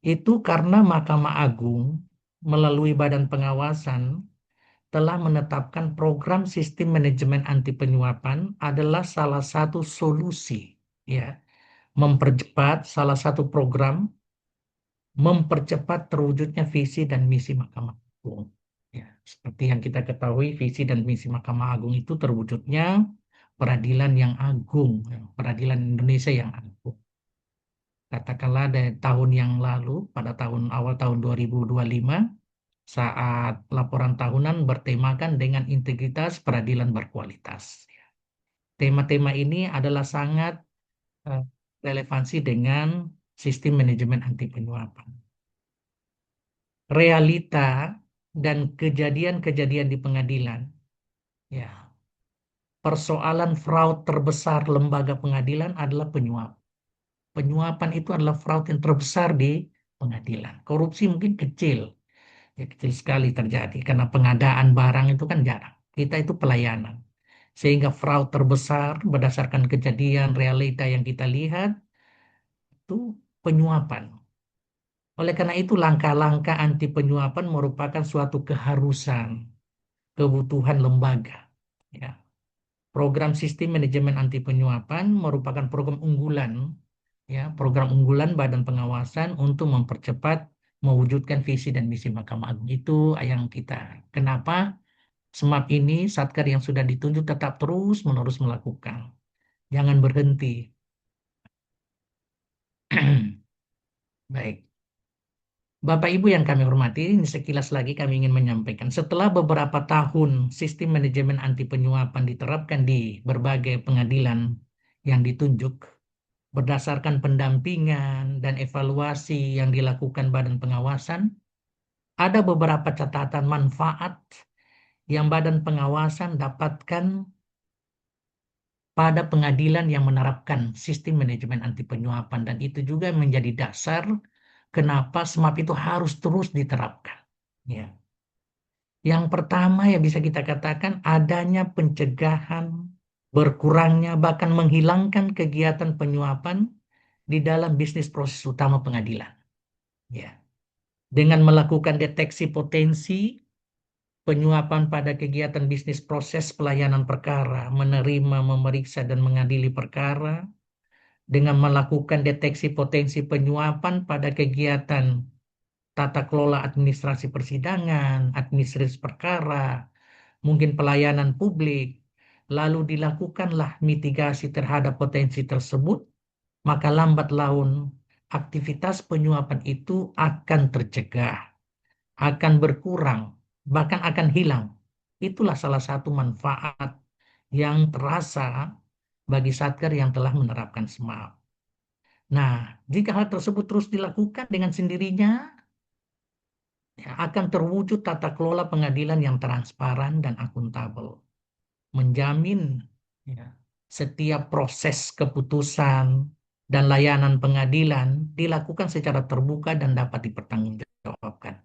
itu karena Mahkamah Agung melalui Badan Pengawasan telah menetapkan program sistem manajemen anti penyuapan adalah salah satu solusi, ya, salah satu program mempercepat terwujudnya visi dan misi Mahkamah Agung. Ya, seperti yang kita ketahui, visi dan misi Mahkamah Agung itu terwujudnya peradilan yang agung, peradilan Indonesia yang agung. Katakanlah dari tahun yang lalu, pada awal tahun 2025, saat laporan tahunan bertemakan dengan integritas peradilan berkualitas. Tema-tema ini adalah sangat relevansi dengan sistem manajemen anti penyuapan. Realita dan kejadian-kejadian di pengadilan, ya, persoalan fraud terbesar lembaga pengadilan adalah penyuap. Penyuapan itu adalah fraud yang terbesar di pengadilan. Korupsi mungkin kecil, ya kecil sekali terjadi karena pengadaan barang itu kan jarang. Kita itu pelayanan. Sehingga fraud terbesar berdasarkan kejadian realita yang kita lihat itu penyuapan. Oleh karena itu langkah-langkah anti penyuapan merupakan suatu keharusan, kebutuhan lembaga. Ya. Program sistem manajemen anti penyuapan merupakan program unggulan, ya, program unggulan Badan Pengawasan untuk mempercepat mewujudkan visi dan misi Mahkamah Agung. Itu yang kita. Kenapa SMAP ini satker yang sudah ditunjuk tetap terus-menerus melakukan. Jangan berhenti. Baik. Bapak Ibu yang kami hormati, ini sekilas lagi kami ingin menyampaikan. Setelah beberapa tahun sistem manajemen anti penyuapan diterapkan di berbagai pengadilan yang ditunjuk, berdasarkan pendampingan dan evaluasi yang dilakukan Badan Pengawasan, ada beberapa catatan manfaat yang Badan Pengawasan dapatkan pada pengadilan yang menerapkan sistem manajemen anti penyuapan, dan itu juga menjadi dasar kenapa SMAP itu harus terus diterapkan. Ya. Yang pertama ya bisa kita katakan adanya pencegahan, berkurangnya bahkan menghilangkan kegiatan penyuapan di dalam bisnis proses utama pengadilan. Ya. Dengan melakukan deteksi potensi penyuapan pada kegiatan bisnis proses pelayanan perkara, menerima, memeriksa, dan mengadili perkara, dengan melakukan deteksi potensi penyuapan pada kegiatan tata kelola administrasi persidangan, administrasi perkara, mungkin pelayanan publik, lalu dilakukanlah mitigasi terhadap potensi tersebut, maka lambat laun aktivitas penyuapan itu akan tercegah, akan berkurang, bahkan akan hilang. Itulah salah satu manfaat yang terasa bagi Satker yang telah menerapkan SMAP. Nah, jika hal tersebut terus dilakukan dengan sendirinya, ya, akan terwujud tata kelola pengadilan yang transparan dan akuntabel, menjamin ya, setiap proses keputusan dan layanan pengadilan dilakukan secara terbuka dan dapat dipertanggungjawabkan.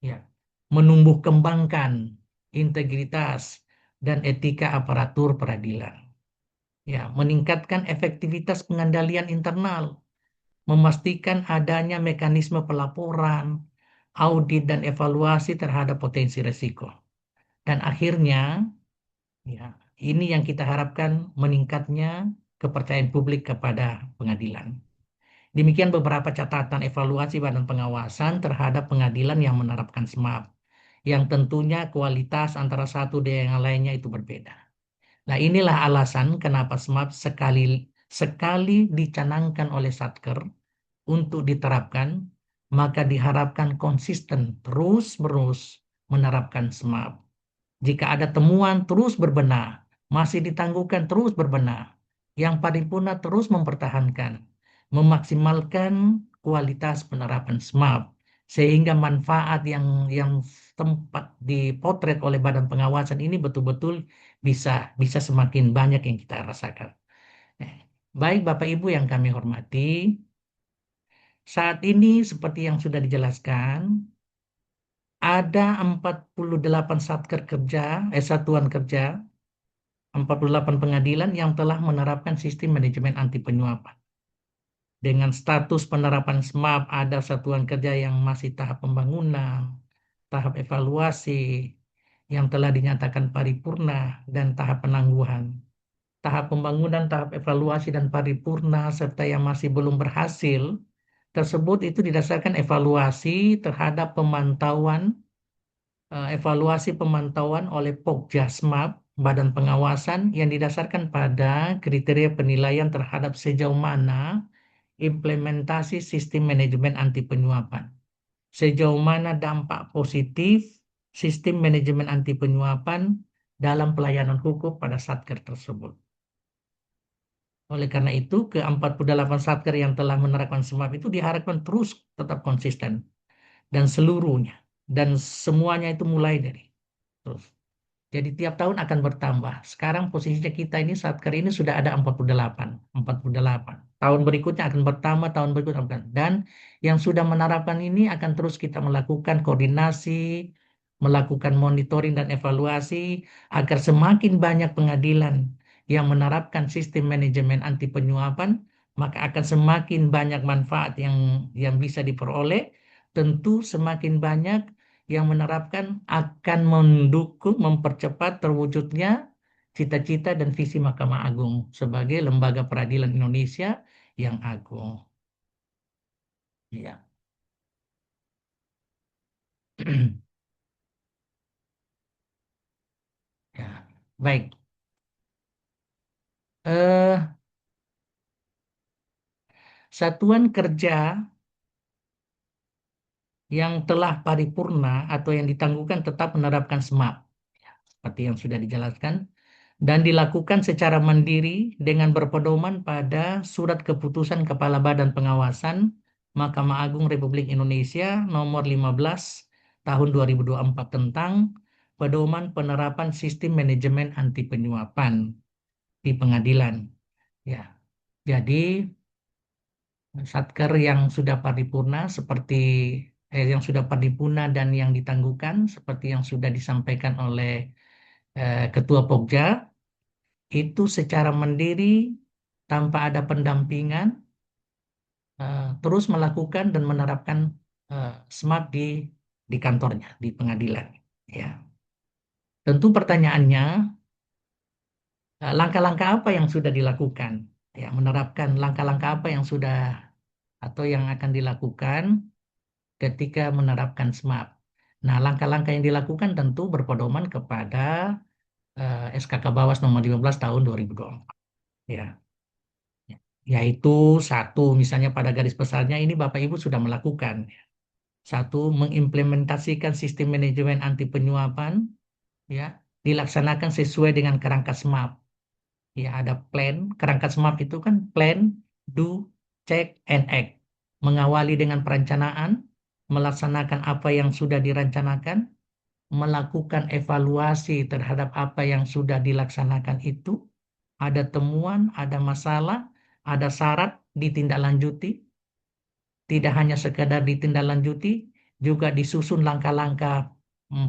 Ya, menumbuh kembangkan integritas dan etika aparatur peradilan. Ya, meningkatkan efektivitas pengendalian internal, memastikan adanya mekanisme pelaporan, audit dan evaluasi terhadap potensi risiko. Dan akhirnya, ya, ini yang kita harapkan meningkatnya kepercayaan publik kepada pengadilan. Demikian beberapa catatan evaluasi Badan Pengawasan terhadap pengadilan yang menerapkan SMAP, yang tentunya kualitas antara satu dengan yang lainnya itu berbeda. Nah, inilah alasan kenapa SMAP sekali dicanangkan oleh Satker untuk diterapkan, maka diharapkan konsisten terus-menerus menerapkan SMAP. Jika ada temuan, terus berbenah. Masih ditangguhkan, terus berbenah. Yang paripurna terus mempertahankan, memaksimalkan kualitas penerapan SMAP, sehingga manfaat yang tempat dipotret oleh Badan Pengawasan ini betul-betul bisa semakin banyak yang kita rasakan. Baik Bapak Ibu yang kami hormati, saat ini seperti yang sudah dijelaskan, ada 48 satker kerja, satuan kerja, 48 pengadilan yang telah menerapkan sistem manajemen anti penyuapan. Dengan status penerapan SMAP, ada satuan kerja yang masih tahap pembangunan, tahap evaluasi, yang telah dinyatakan paripurna, dan tahap penangguhan. Tahap pembangunan, tahap evaluasi, dan paripurna, serta yang masih belum berhasil, tersebut itu didasarkan evaluasi terhadap evaluasi pemantauan oleh Pokjasmap, Badan Pengawasan, yang didasarkan pada kriteria penilaian terhadap sejauh mana implementasi sistem manajemen anti penyuapan, sejauh mana dampak positif sistem manajemen anti penyuapan dalam pelayanan hukum pada satker tersebut. Oleh karena itu, ke-48 satker yang telah menerapkan SMAP itu diharapkan terus tetap konsisten, dan seluruhnya, dan semuanya itu mulai dari terus. Jadi tiap tahun akan bertambah. Sekarang posisinya kita ini satker ini sudah ada 48. Tahun berikutnya akan bertambah, tahun berikutnya akan. Dan yang sudah menerapkan ini akan terus kita melakukan koordinasi, melakukan monitoring dan evaluasi agar semakin banyak pengadilan yang menerapkan sistem manajemen anti penyuapan, maka akan semakin banyak manfaat yang bisa diperoleh. Tentu semakin banyak yang menerapkan akan mendukung, mempercepat terwujudnya cita-cita dan visi Mahkamah Agung sebagai lembaga peradilan Indonesia yang agung. Ya. Ya, baik. Satuan kerja yang telah paripurna atau yang ditangguhkan tetap menerapkan SMAP. Ya, seperti yang sudah dijelaskan, dan dilakukan secara mandiri dengan berpedoman pada Surat Keputusan Kepala Badan Pengawasan Mahkamah Agung Republik Indonesia nomor 15 tahun 2024 tentang pedoman penerapan sistem manajemen anti penyuapan di pengadilan. Ya, jadi satker yang sudah paripurna yang sudah paripurna dan yang ditangguhkan seperti yang sudah disampaikan oleh Ketua Pokja itu secara mandiri tanpa ada pendampingan terus melakukan dan menerapkan SMAP di kantornya di pengadilan. Ya, tentu pertanyaannya langkah-langkah apa yang sudah dilakukan? Ya, menerapkan langkah-langkah apa yang sudah atau yang akan dilakukan ketika menerapkan SMAP. Nah, langkah-langkah yang dilakukan tentu berpedoman kepada SKK Bawas nomor 15 tahun 2024. Ya. Yaitu satu, misalnya pada garis besarnya ini Bapak Ibu sudah melakukan. Satu, mengimplementasikan sistem manajemen anti penyuapan, ya, dilaksanakan sesuai dengan kerangka SMAP. Ya, ada plan, kerangka SMAP itu kan plan, do, check, and act. Mengawali dengan perencanaan, melaksanakan apa yang sudah direncanakan, melakukan evaluasi terhadap apa yang sudah dilaksanakan itu, ada temuan, ada masalah, ada syarat ditindaklanjuti, tidak hanya sekedar ditindaklanjuti, juga disusun langkah-langkah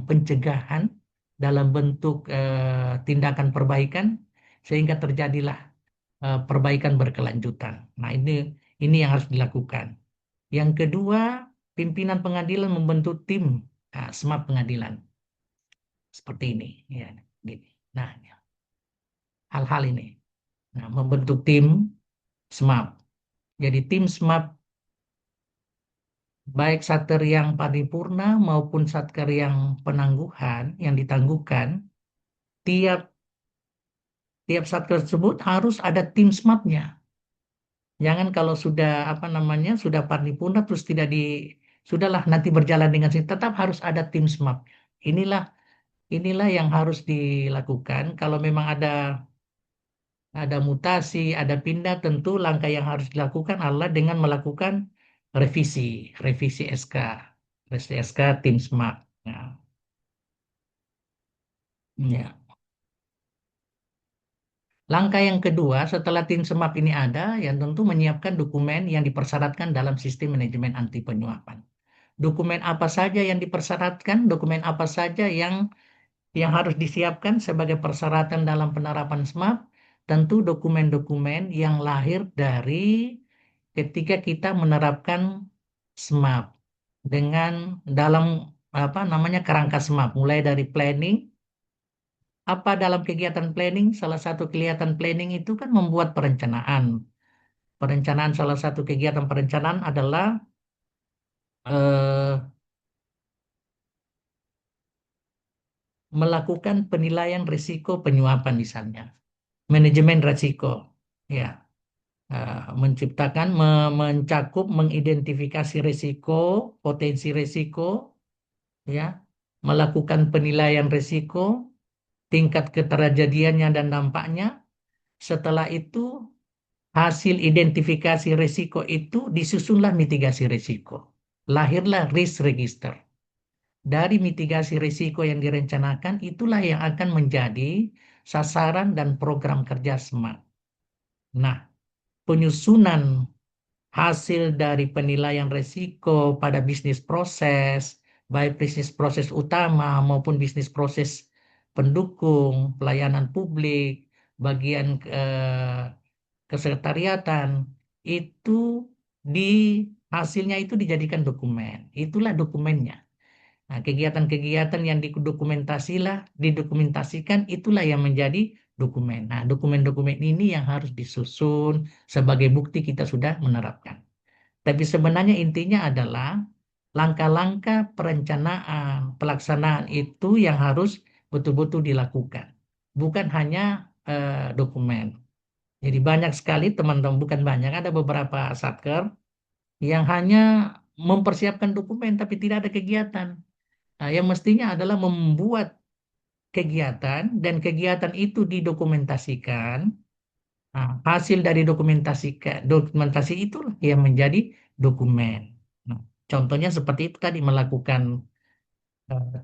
pencegahan dalam bentuk tindakan perbaikan sehingga terjadilah perbaikan berkelanjutan. Nah, ini yang harus dilakukan. Yang kedua, pimpinan pengadilan membentuk tim SMAP pengadilan. Seperti ini, ya, gini. Nah, hal-hal ini. Nah, membentuk tim SMAP. Jadi tim SMAP baik satker yang paripurna maupun satker yang penangguhan yang ditangguhkan, tiap satker tersebut harus ada tim SMAP-nya. Jangan kalau sudah sudah paripurna terus sudahlah nanti berjalan dengan sini, tetap harus ada tim SMAP. Inilah yang harus dilakukan. Kalau memang ada mutasi, ada pindah, tentu langkah yang harus dilakukan adalah dengan melakukan revisi SK tim SMAP. Nah, ya. Langkah yang kedua setelah tim SMAP ini ada, yang tentu menyiapkan dokumen yang dipersyaratkan dalam sistem manajemen anti penyuapan. Dokumen apa saja yang dipersyaratkan, dokumen apa saja yang harus disiapkan sebagai persyaratan dalam penerapan SMAP, tentu dokumen-dokumen yang lahir dari ketika kita menerapkan SMAP dengan dalam kerangka SMAP, mulai dari planning. Apa dalam kegiatan planning? Salah satu kegiatan planning itu kan membuat perencanaan. Perencanaan, salah satu kegiatan perencanaan adalah melakukan penilaian risiko penyuapan misalnya. Manajemen risiko. Ya. Mencakup, mengidentifikasi risiko, potensi risiko, ya, melakukan penilaian risiko, tingkat keterjadiannya dan dampaknya. Setelah itu, hasil identifikasi risiko itu disusunlah mitigasi risiko. Lahirlah risk register. Dari mitigasi risiko yang direncanakan, itulah yang akan menjadi sasaran dan program kerja SMAP. Nah, penyusunan hasil dari penilaian risiko pada bisnis proses, baik bisnis proses utama maupun bisnis proses pendukung, pelayanan publik, bagian kesekretariatan, itu hasilnya itu dijadikan dokumen. Itulah dokumennya. Nah, kegiatan-kegiatan yang didokumentasikan, itulah yang menjadi dokumen. Nah, dokumen-dokumen ini yang harus disusun sebagai bukti kita sudah menerapkan. Tapi sebenarnya intinya adalah langkah-langkah perencanaan, pelaksanaan itu yang harus betul-betul dilakukan. Bukan hanya dokumen. Jadi banyak sekali teman-teman, bukan banyak, ada beberapa satker yang hanya mempersiapkan dokumen tapi tidak ada kegiatan. Nah, yang mestinya adalah membuat kegiatan dan kegiatan itu didokumentasikan. Nah, hasil dari dokumentasi itu yang menjadi dokumen. Nah, contohnya seperti itu tadi melakukan eh,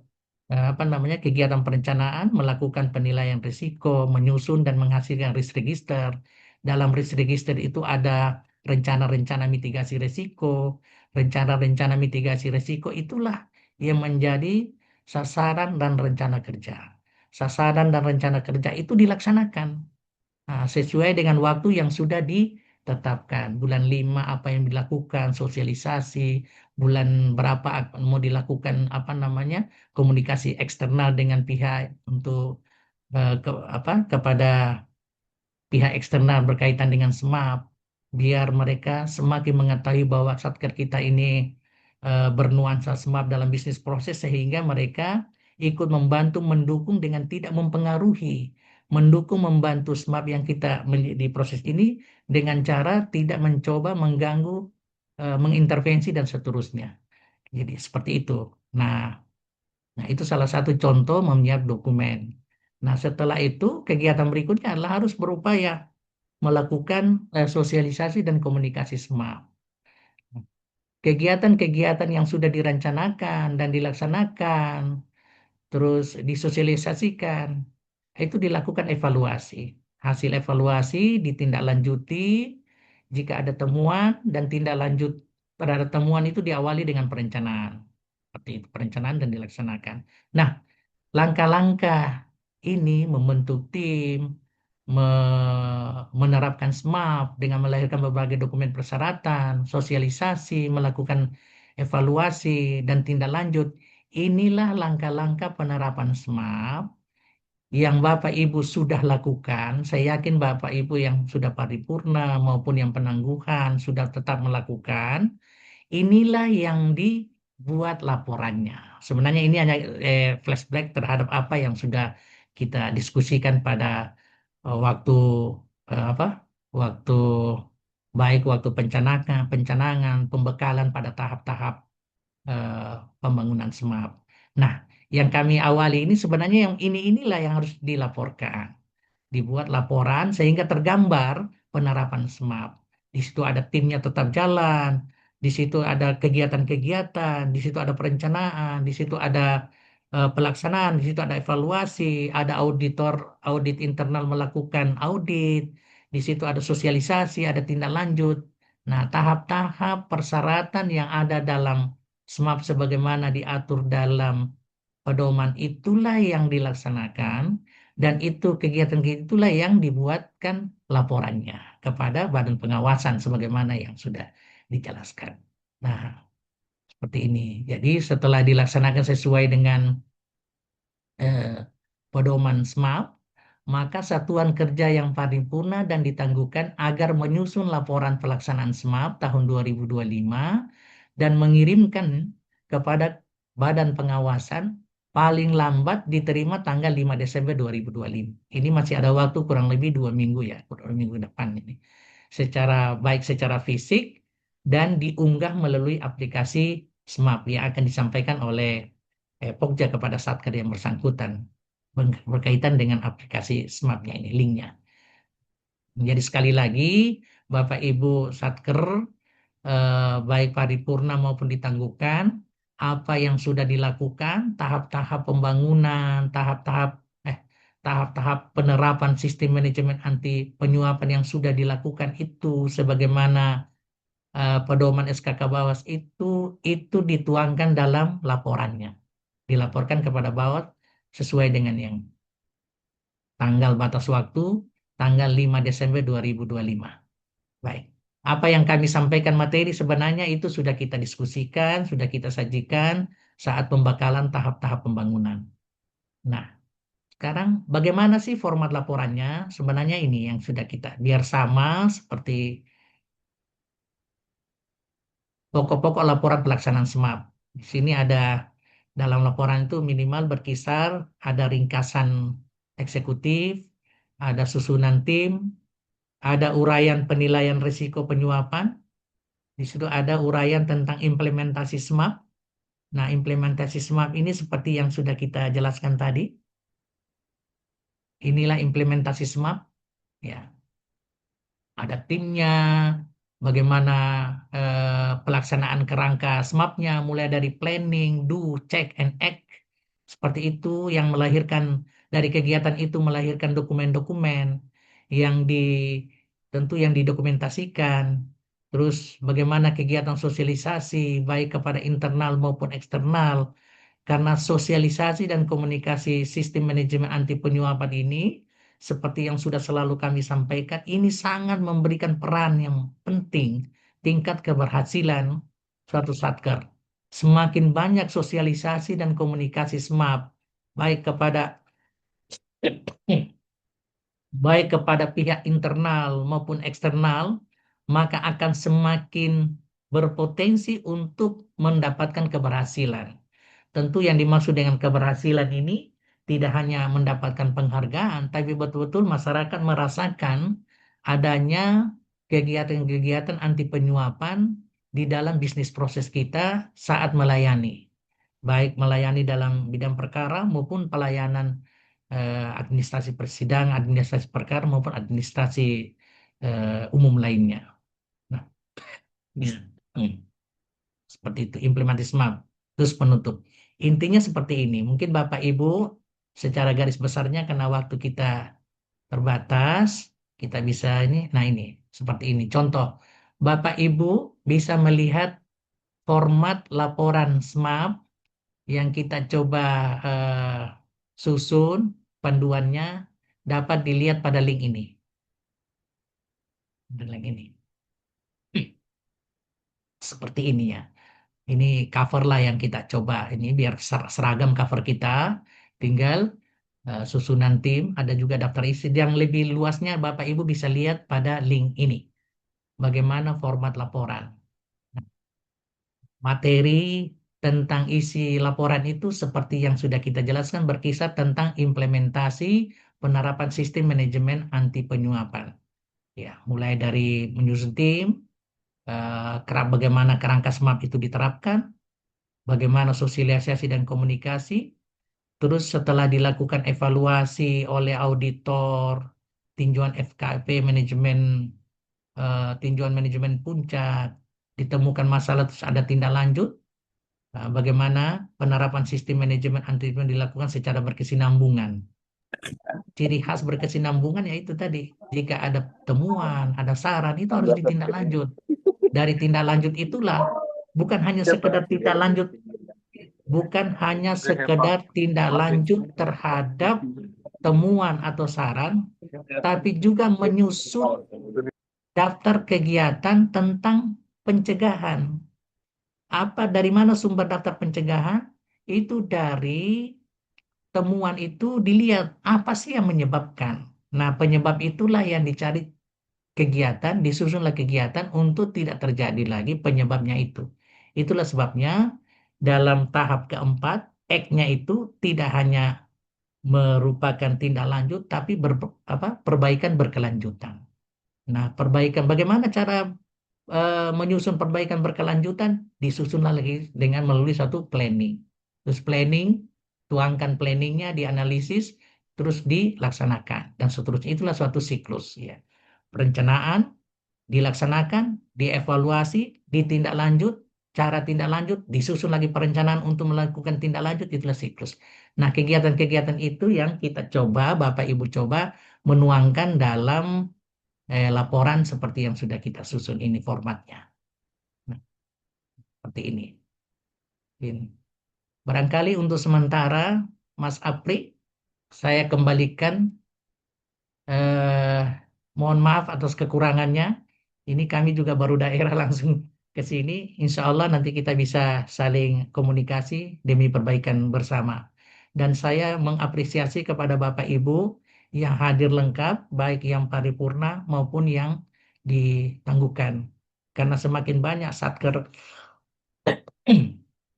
apa namanya kegiatan perencanaan, melakukan penilaian risiko, menyusun dan menghasilkan risk register. Dalam risk register itu ada rencana-rencana mitigasi risiko. Rencana-rencana mitigasi risiko itulah yang menjadi sasaran dan rencana kerja. Sasaran dan rencana kerja itu dilaksanakan. Nah, sesuai dengan waktu yang sudah ditetapkan. Bulan 5 apa yang dilakukan, sosialisasi, bulan berapa mau dilakukan apa namanya komunikasi eksternal dengan pihak untuk kepada pihak eksternal berkaitan dengan SMAP, biar mereka semakin mengetahui bahwa satker kita ini bernuansa SMAP dalam bisnis proses sehingga mereka ikut membantu mendukung dengan tidak mempengaruhi, mendukung membantu SMAP yang kita di proses ini dengan cara tidak mencoba mengganggu, mengintervensi dan seterusnya. Jadi seperti itu. Nah, nah itu salah satu contoh menyiap dokumen. Nah, setelah itu kegiatan berikutnya adalah harus berupaya melakukan sosialisasi dan komunikasi SMAP. Kegiatan-kegiatan yang sudah direncanakan dan dilaksanakan, terus disosialisasikan, itu dilakukan evaluasi. Hasil evaluasi ditindaklanjuti jika ada temuan dan tindak lanjut terhadap temuan itu diawali dengan perencanaan. Seperti itu, perencanaan dan dilaksanakan. Nah, langkah-langkah ini membentuk tim, menerapkan SMAP dengan melahirkan berbagai dokumen persyaratan, sosialisasi, melakukan evaluasi, dan tindak lanjut. Inilah langkah-langkah penerapan SMAP yang Bapak Ibu sudah lakukan. Saya yakin Bapak Ibu yang sudah paripurna maupun yang penangguhan sudah tetap melakukan. Inilah yang dibuat laporannya. Sebenarnya ini hanya flashback terhadap apa yang sudah kita diskusikan pada waktu apa? Waktu baik waktu pencanangan, pembekalan pada tahap-tahap eh, pembangunan SMAP. Nah, yang kami awali ini sebenarnya yang inilah yang harus dilaporkan, dibuat laporan sehingga tergambar penerapan SMAP. Di situ ada timnya tetap jalan, di situ ada kegiatan-kegiatan, di situ ada perencanaan, di situ ada pelaksanaan, di situ ada evaluasi, ada auditor, audit internal melakukan audit, di situ ada sosialisasi, ada tindak lanjut. Nah, tahap-tahap persyaratan yang ada dalam SMAP sebagaimana diatur dalam pedoman itulah yang dilaksanakan dan itu kegiatan itulah yang dibuatkan laporannya kepada Badan Pengawasan sebagaimana yang sudah dijelaskan. Nah, seperti ini. Jadi setelah dilaksanakan sesuai dengan eh, pedoman SMAP, maka satuan kerja yang paripurna dan ditangguhkan agar menyusun laporan pelaksanaan SMAP tahun 2025 dan mengirimkan kepada Badan Pengawasan paling lambat diterima tanggal 5 Desember 2025. Ini masih ada waktu kurang lebih 2 minggu ya, kurang minggu depan ini. Baik secara fisik dan diunggah melalui aplikasi SMAP yang akan disampaikan oleh Pokja kepada Satker yang bersangkutan berkaitan dengan aplikasi SMAP-nya ini, linknya. Jadi sekali lagi, Bapak Ibu Satker, baik paripurna maupun ditangguhkan, apa yang sudah dilakukan, tahap-tahap pembangunan, tahap-tahap penerapan sistem manajemen anti penyuapan yang sudah dilakukan itu sebagaimana pedoman SKK Bawas itu dituangkan dalam laporannya. Dilaporkan kepada Bawas sesuai dengan yang tanggal batas waktu tanggal 5 Desember 2025. Baik. Apa yang kami sampaikan materi sebenarnya itu sudah kita diskusikan, sudah kita sajikan saat pembekalan tahap-tahap pembangunan. Nah, sekarang bagaimana sih format laporannya? Sebenarnya ini yang sudah kita biar sama seperti pokok-pokok laporan pelaksanaan SMAP. Di sini ada dalam laporan itu minimal berkisar ada ringkasan eksekutif, ada susunan tim, ada uraian penilaian risiko penyuapan, di situ ada uraian tentang implementasi SMAP. Nah, implementasi SMAP ini seperti yang sudah kita jelaskan tadi, inilah implementasi SMAP, ya. Ada timnya, bagaimana pelaksanaan kerangka SMAP-nya, mulai dari planning, do, check, and act. Seperti itu yang melahirkan, dari kegiatan itu melahirkan dokumen-dokumen yang tentu yang didokumentasikan. Terus bagaimana kegiatan sosialisasi baik kepada internal maupun eksternal, karena sosialisasi dan komunikasi sistem manajemen anti penyuapan ini, seperti yang sudah selalu kami sampaikan, ini sangat memberikan peran yang penting tingkat keberhasilan suatu satker. Semakin banyak sosialisasi dan komunikasi SMAP, baik kepada baik kepada pihak internal maupun eksternal, maka akan semakin berpotensi untuk mendapatkan keberhasilan. Tentu yang dimaksud dengan keberhasilan ini tidak hanya mendapatkan penghargaan, tapi betul-betul masyarakat merasakan adanya kegiatan-kegiatan anti penyuapan di dalam bisnis proses kita saat melayani. Baik melayani dalam bidang perkara maupun pelayanan administrasi persidangan, administrasi perkara maupun administrasi umum lainnya. Nah, ya. Seperti itu, implementasi SMAP. Terus penutup. Intinya seperti ini. Mungkin Bapak Ibu secara garis besarnya karena waktu kita terbatas, kita bisa ini. Nah ini, seperti ini. Contoh, Bapak Ibu bisa melihat format laporan SMAP yang kita coba susun, panduannya dapat dilihat pada link ini. Link ini. Seperti ini ya. Ini cover lah yang kita coba. Ini biar seragam cover kita. Tinggal susunan tim. Ada juga daftar isi. Yang lebih luasnya Bapak Ibu bisa lihat pada link ini. Bagaimana format laporan. Materi tentang isi laporan itu seperti yang sudah kita jelaskan berkisar tentang implementasi penerapan sistem manajemen anti penyuapan. Ya, mulai dari menyusun tim, bagaimana kerangka SMAP itu diterapkan, bagaimana sosialisasi dan komunikasi, terus setelah dilakukan evaluasi oleh auditor, tinjauan FKP tinjauan manajemen puncak, ditemukan masalah terus ada tindak lanjut, bagaimana penerapan sistem manajemen anti penyuapan dilakukan secara berkesinambungan. Ciri khas berkesinambungan yaitu tadi, jika ada temuan, ada saran, itu harus ditindaklanjut. Dari tindak lanjut itulah bukan hanya sekedar tindak lanjut, tindak lanjut terhadap temuan atau saran, tapi juga menyusun daftar kegiatan tentang pencegahan. Dari mana sumber daftar pencegahan? Itu dari temuan itu dilihat apa sih yang menyebabkan. Nah, penyebab itulah yang dicari kegiatan, disusunlah kegiatan untuk tidak terjadi lagi penyebabnya itu. Itulah sebabnya dalam tahap keempat, act-nya itu tidak hanya merupakan tindak lanjut, tapi perbaikan berkelanjutan. Nah, bagaimana cara menyusun perbaikan berkelanjutan? Disusunlah lagi dengan melalui satu planning. Terus planning, tuangkan planningnya, dianalisis, terus dilaksanakan, dan seterusnya. Itulah suatu siklus. Ya. Perencanaan, dilaksanakan, dievaluasi, ditindaklanjut, cara tindak lanjut, disusun lagi perencanaan untuk melakukan tindak lanjut, itulah siklus. Nah, kegiatan-kegiatan itu yang kita coba, Bapak Ibu coba menuangkan dalam laporan seperti yang sudah kita susun ini formatnya. Nah, seperti ini. Barangkali untuk sementara, Mas Apri, saya kembalikan. Mohon maaf atas kekurangannya. Ini kami juga baru daerah langsung ke sini. Insya Allah nanti kita bisa saling komunikasi demi perbaikan bersama. Dan saya mengapresiasi kepada Bapak Ibu yang hadir lengkap, baik yang paripurna maupun yang ditangguhkan. Karena semakin banyak satker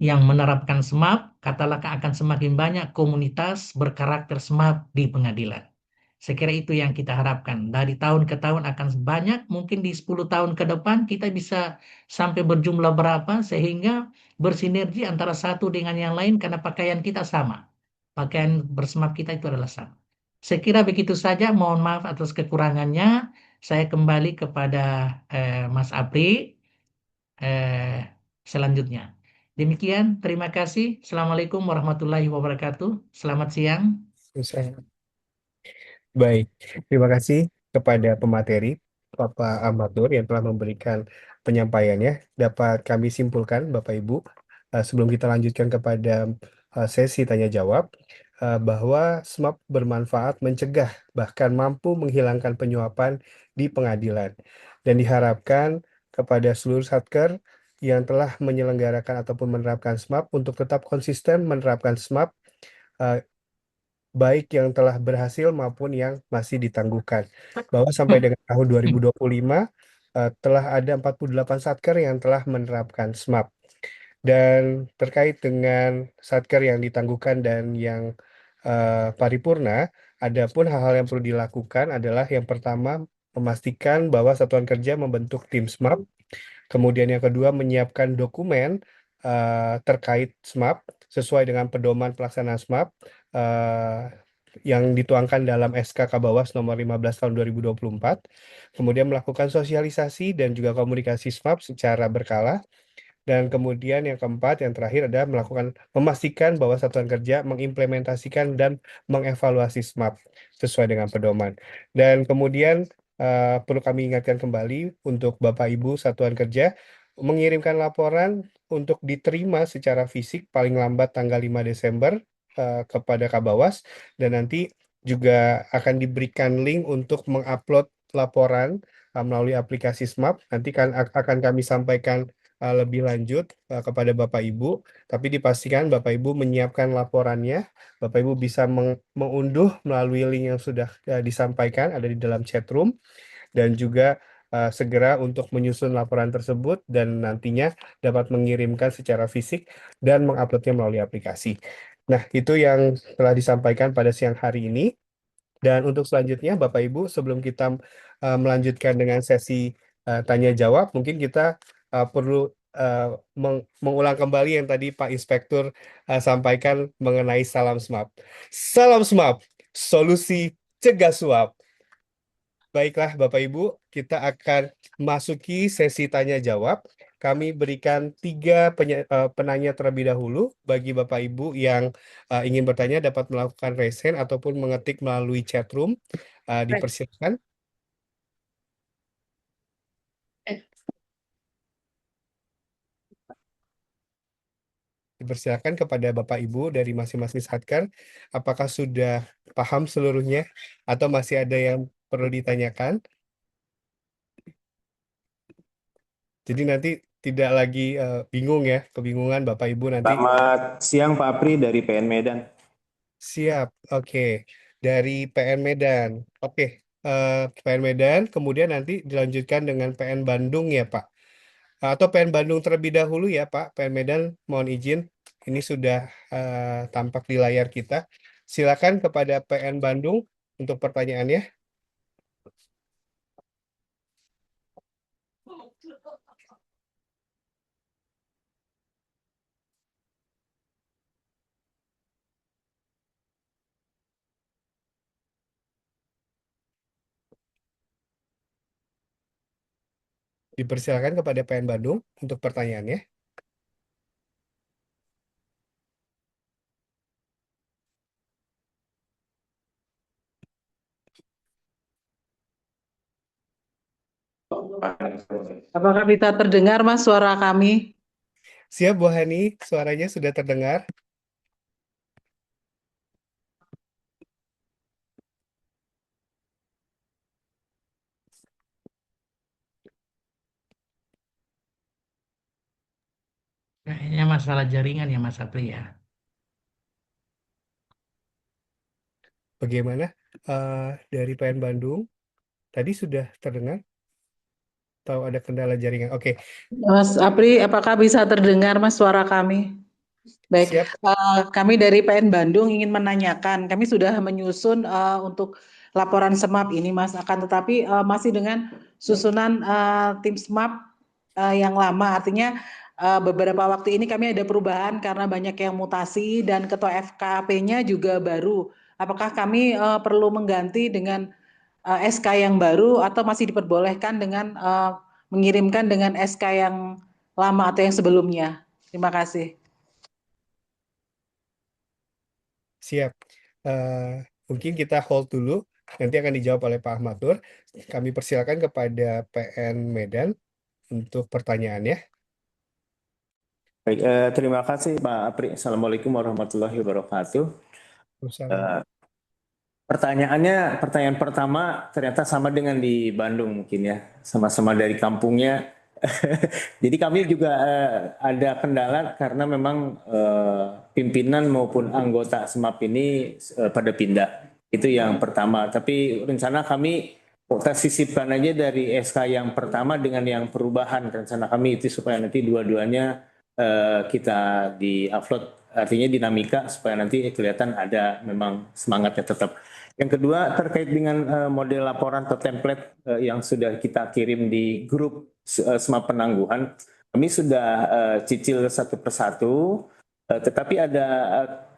yang menerapkan SMAP, katalah akan semakin banyak komunitas berkarakter SMAP di pengadilan. Saya kira itu yang kita harapkan. Dari tahun ke tahun akan banyak, mungkin di 10 tahun ke depan kita bisa sampai berjumlah berapa, sehingga bersinergi antara satu dengan yang lain karena pakaian kita sama. Pakaian bersmap kita itu adalah sama. Saya kira begitu saja. Mohon maaf atas kekurangannya. Saya kembali kepada Mas Apri eh, selanjutnya. Demikian, terima kasih. Assalamualaikum warahmatullahi wabarakatuh. Selamat siang. Saya- Baik, terima kasih kepada pemateri Bapak Ahmad Nur yang telah memberikan penyampaiannya. Dapat kami simpulkan, Bapak Ibu, sebelum kita lanjutkan kepada sesi tanya jawab, bahwa SMAP bermanfaat mencegah bahkan mampu menghilangkan penyuapan di pengadilan, dan diharapkan kepada seluruh satker yang telah menyelenggarakan ataupun menerapkan SMAP untuk tetap konsisten menerapkan SMAP, eh, baik yang telah berhasil maupun yang masih ditangguhkan. Bahwa sampai dengan tahun 2025 telah ada 48 satker yang telah menerapkan SMAP. Dan terkait dengan satker yang ditangguhkan dan yang paripurna, ada pun hal-hal yang perlu dilakukan adalah yang pertama, memastikan bahwa satuan kerja membentuk tim SMAP. Kemudian yang kedua, menyiapkan dokumen terkait SMAP sesuai dengan pedoman pelaksanaan SMAP yang dituangkan dalam SK Kabawas nomor 15 tahun 2024. Kemudian melakukan sosialisasi dan juga komunikasi SMAP secara berkala. Dan kemudian yang keempat, yang terakhir adalah memastikan bahwa satuan kerja mengimplementasikan dan mengevaluasi SMAP sesuai dengan pedoman. Dan kemudian perlu kami ingatkan kembali untuk Bapak Ibu satuan kerja mengirimkan laporan untuk diterima secara fisik paling lambat tanggal 5 Desember kepada Kabawas, dan nanti juga akan diberikan link untuk mengupload laporan melalui aplikasi SMAP. Nanti akan kami sampaikan lebih lanjut kepada Bapak Ibu, tapi dipastikan Bapak Ibu menyiapkan laporannya. Bapak Ibu bisa mengunduh melalui link yang sudah disampaikan ada di dalam chat room, dan juga segera untuk menyusun laporan tersebut dan nantinya dapat mengirimkan secara fisik dan menguploadnya melalui aplikasi. Nah, itu yang telah disampaikan pada siang hari ini. Dan untuk selanjutnya, Bapak Ibu, sebelum kita melanjutkan dengan sesi tanya jawab, mungkin kita perlu mengulang kembali yang tadi Pak Inspektur sampaikan mengenai salam SMAP. Salam SMAP, solusi cegah suap. Baiklah, Bapak Ibu, kita akan masuki sesi tanya jawab. Kami berikan 3 penanya terlebih dahulu. Bagi Bapak Ibu yang ingin bertanya dapat melakukan raise hand ataupun mengetik melalui chat room. Dipersilakan. Dipersilakan kepada Bapak Ibu dari masing-masing satker. Apakah sudah paham seluruhnya atau masih ada yang perlu ditanyakan? Jadi nanti tidak lagi bingung ya, kebingungan Bapak Ibu nanti. Selamat siang Pak Apri dari PN Medan. Siap, oke. Dari PN Medan. Oke, PN Medan, kemudian nanti dilanjutkan dengan PN Bandung ya Pak. Atau PN Bandung terlebih dahulu ya Pak. PN Medan, mohon izin. Ini sudah tampak di layar kita. Silakan kepada PN Bandung untuk pertanyaannya. Dipersilakan kepada PN Bandung untuk pertanyaannya. Apakah bisa terdengar, Mas, suara kami? Siap, Bu Hani, suaranya sudah terdengar. Kayaknya masalah jaringan ya Mas Apri ya. Bagaimana dari PN Bandung? Tadi sudah terdengar? Atau ada kendala jaringan? Oke, Mas Apri, apakah bisa terdengar, Mas, suara kami? Baik, siap. kami dari PN Bandung ingin menanyakan, kami sudah menyusun untuk laporan SMAP ini, Mas, akan tetapi masih dengan susunan tim SMAP yang lama, artinya beberapa waktu ini kami ada perubahan karena banyak yang mutasi dan ketua FKP-nya juga baru apakah kami perlu mengganti dengan SK yang baru atau masih diperbolehkan dengan mengirimkan dengan SK yang lama atau yang sebelumnya? Terima kasih. Siap. Mungkin kita hold dulu. Nanti akan dijawab oleh Pak Ahmad Nur. Kami persilakan kepada PN Medan untuk pertanyaannya. Baik, terima kasih Pak Apri. Assalamualaikum warahmatullahi wabarakatuh. Pertanyaan pertama ternyata sama dengan di Bandung mungkin ya, sama-sama dari kampungnya. Jadi kami juga ada kendala karena memang pimpinan maupun anggota SMAP ini pada pindah. Itu yang pertama. Tapi rencana kami kita sisipkan aja dari SK yang pertama dengan yang perubahan. Rencana kami itu supaya nanti dua-duanya kita di-upload, artinya dinamika supaya nanti kelihatan ada memang semangatnya tetap. Yang kedua terkait dengan model laporan atau template yang sudah kita kirim di grup SMAP penangguhan, kami sudah cicil satu persatu, tetapi ada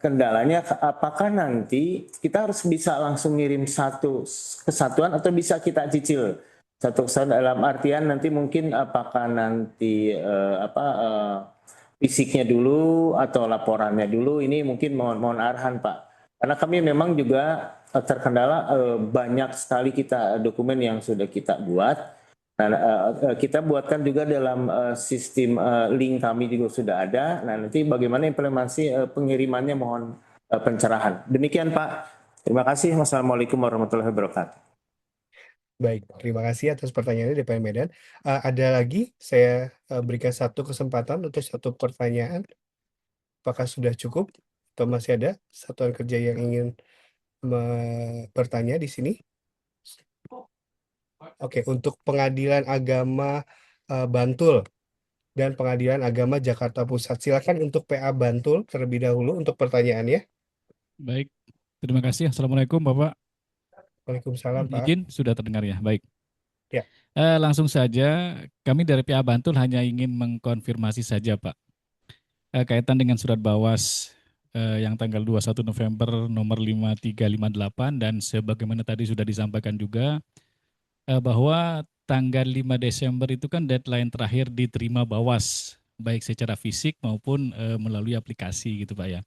kendalanya apakah nanti kita harus bisa langsung ngirim satu kesatuan atau bisa kita cicil satu kesatuan dalam artian nanti mungkin apakah nanti fisiknya dulu atau laporannya dulu, ini mungkin mohon arahan Pak. Karena kami memang juga terkendala banyak sekali dokumen yang sudah kita buat. Nah, kita buatkan juga dalam sistem link kami juga sudah ada. Nah, nanti bagaimana implementasi pengirimannya mohon pencerahan. Demikian Pak. Terima kasih. Wassalamualaikum warahmatullahi wabarakatuh. Baik, terima kasih atas pertanyaannya DPR Medan. Ada lagi, saya berikan satu kesempatan untuk satu pertanyaan. Apakah sudah cukup atau masih ada satuan kerja yang ingin bertanya di sini? Oke, untuk Pengadilan Agama Bantul dan Pengadilan Agama Jakarta Pusat. Silakan untuk PA Bantul terlebih dahulu untuk pertanyaannya. Baik, terima kasih. Assalamualaikum Bapak. Waalaikumsalam Pak. Izin sudah terdengar ya, baik. Ya. Langsung saja, kami dari PA Bantul hanya ingin mengkonfirmasi saja Pak. Kaitan dengan surat Bawas yang tanggal 21 November nomor 5358 dan sebagaimana tadi sudah disampaikan juga bahwa tanggal 5 Desember itu kan deadline terakhir diterima Bawas baik secara fisik maupun melalui aplikasi gitu Pak ya.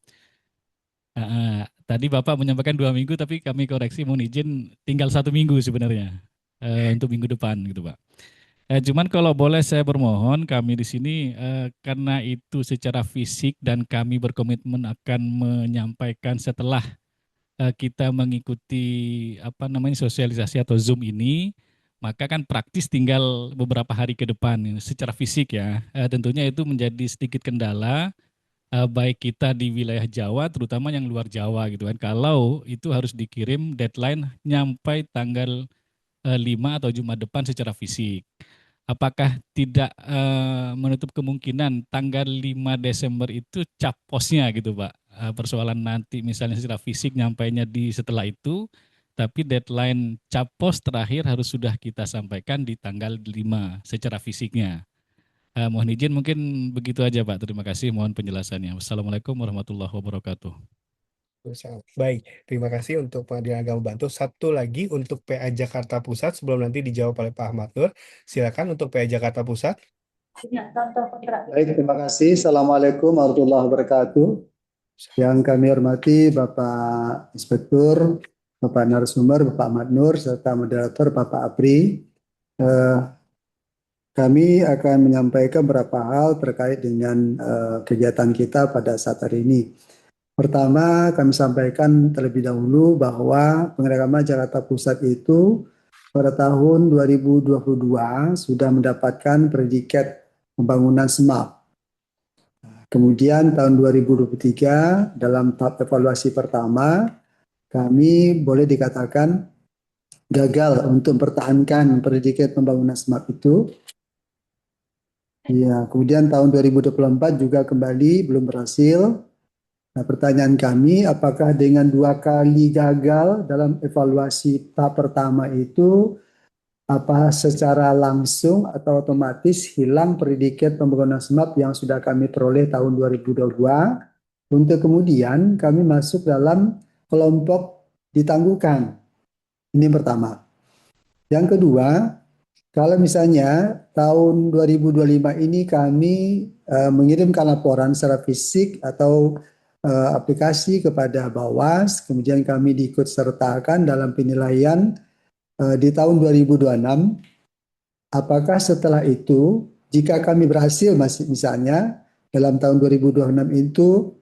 Tadi Bapak menyampaikan 2 minggu tapi kami koreksi mohon izin tinggal 1 minggu sebenarnya untuk minggu depan gitu Pak. Cuman kalau boleh saya bermohon kami di sini karena itu secara fisik dan kami berkomitmen akan menyampaikan setelah kita mengikuti sosialisasi atau Zoom ini, maka kan praktis tinggal beberapa hari ke depan secara fisik ya. Tentunya itu menjadi sedikit kendala baik kita di wilayah Jawa terutama yang luar Jawa gitu kan. Kalau itu harus dikirim deadline nyampai tanggal 5 atau Jumat depan secara fisik. Apakah tidak menutup kemungkinan tanggal 5 Desember itu cap posnya gitu Pak? Persoalan nanti misalnya secara fisik nyampainya di setelah itu, tapi deadline cap pos terakhir harus sudah kita sampaikan di tanggal 5 secara fisiknya. Mohon izin mungkin begitu aja Pak. Terima kasih, mohon penjelasannya. Wassalamualaikum warahmatullahi wabarakatuh. Baik, terima kasih untuk Pengadilan Agama Bantul. Satu lagi untuk PA Jakarta Pusat sebelum nanti dijawab oleh Pak Ahmad Nur. Silakan untuk PA Jakarta Pusat. Baik, terima kasih. Assalamualaikum warahmatullahi wabarakatuh. Yang kami hormati Bapak Inspektur, Bapak Narasumber, Bapak Ahmad Nur, serta moderator Bapak Apri. Kami akan menyampaikan beberapa hal terkait dengan kegiatan kita pada saat hari ini. Pertama, kami sampaikan terlebih dahulu bahwa Pengadilan Agama Jakarta Pusat itu pada tahun 2022 sudah mendapatkan predikat pembangunan SMAP. Kemudian tahun 2023 dalam tahap evaluasi pertama, kami boleh dikatakan gagal untuk mempertahankan predikat pembangunan SMAP itu. Ya, kemudian tahun 2024 juga kembali belum berhasil. Nah, pertanyaan kami, apakah dengan 2 kali gagal dalam evaluasi tahap pertama itu, apa secara langsung atau otomatis hilang predikat pembangunan SMAP yang sudah kami peroleh tahun 2022, untuk kemudian kami masuk dalam kelompok ditangguhkan. Ini yang pertama. Yang kedua, kalau misalnya tahun 2025 ini kami mengirimkan laporan secara fisik atau aplikasi kepada Bawas, kemudian kami diikut sertakan dalam penilaian di tahun 2026, apakah setelah itu jika kami berhasil misalnya dalam tahun 2026 itu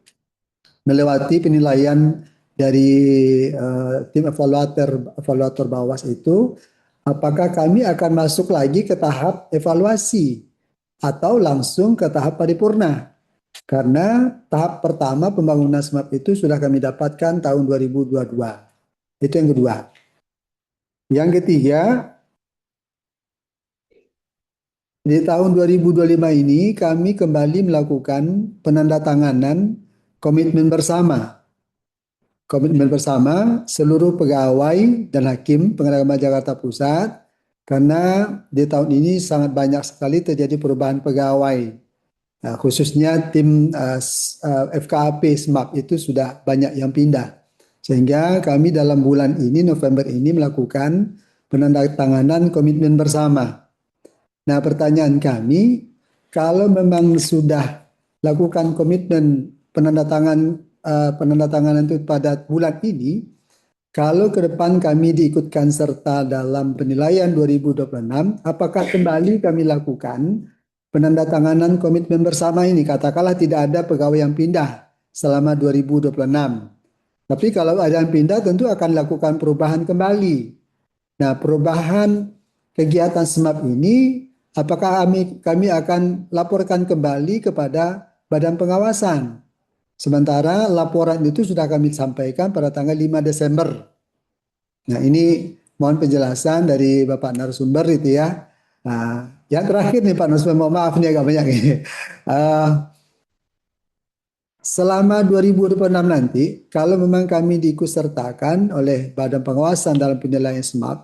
melewati penilaian dari tim evaluator Bawas itu, apakah kami akan masuk lagi ke tahap evaluasi atau langsung ke tahap paripurna? Karena tahap pertama pembangunan SMAP itu sudah kami dapatkan tahun 2022. Itu yang kedua. Yang ketiga, di tahun 2025 ini kami kembali melakukan penandatanganan komitmen bersama. Komitmen bersama seluruh pegawai dan hakim Pengadilan Agama Jakarta Pusat, karena di tahun ini sangat banyak sekali terjadi perubahan pegawai. Khususnya tim FKAP SMAP itu sudah banyak yang pindah. Sehingga kami dalam bulan ini, November ini, melakukan penandatanganan komitmen bersama. Nah, pertanyaan kami, kalau memang sudah lakukan komitmen penandatanganan itu pada bulan ini, kalau ke depan kami diikutkan serta dalam penilaian 2026, apakah kembali kami lakukan penandatanganan komitmen bersama ini? Katakanlah tidak ada pegawai yang pindah selama 2026. Tapi kalau ada yang pindah tentu akan lakukan perubahan kembali. Nah, perubahan kegiatan SMAP ini apakah kami akan laporkan kembali kepada Badan Pengawasan? Sementara laporan itu sudah kami sampaikan pada tanggal 5 Desember. Nah, ini mohon penjelasan dari Bapak narasumber itu ya. Nah, yang terakhir nih Pak narasumber, mohon maaf nih agak banyak ini. Selama 2026 nanti, kalau memang kami diikutsertakan oleh Badan Pengawasan dalam penilaian SMAP,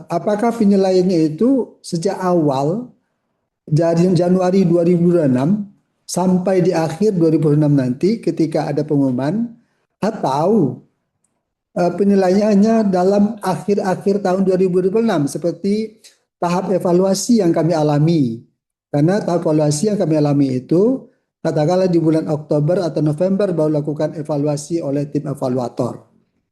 apakah penilaiannya itu sejak awal dari Januari 2026 sampai di akhir 2026 nanti ketika ada pengumuman, atau penilaiannya dalam akhir-akhir tahun 2026 seperti tahap evaluasi yang kami alami. Karena tahap evaluasi yang kami alami itu katakanlah di bulan Oktober atau November baru lakukan evaluasi oleh tim evaluator.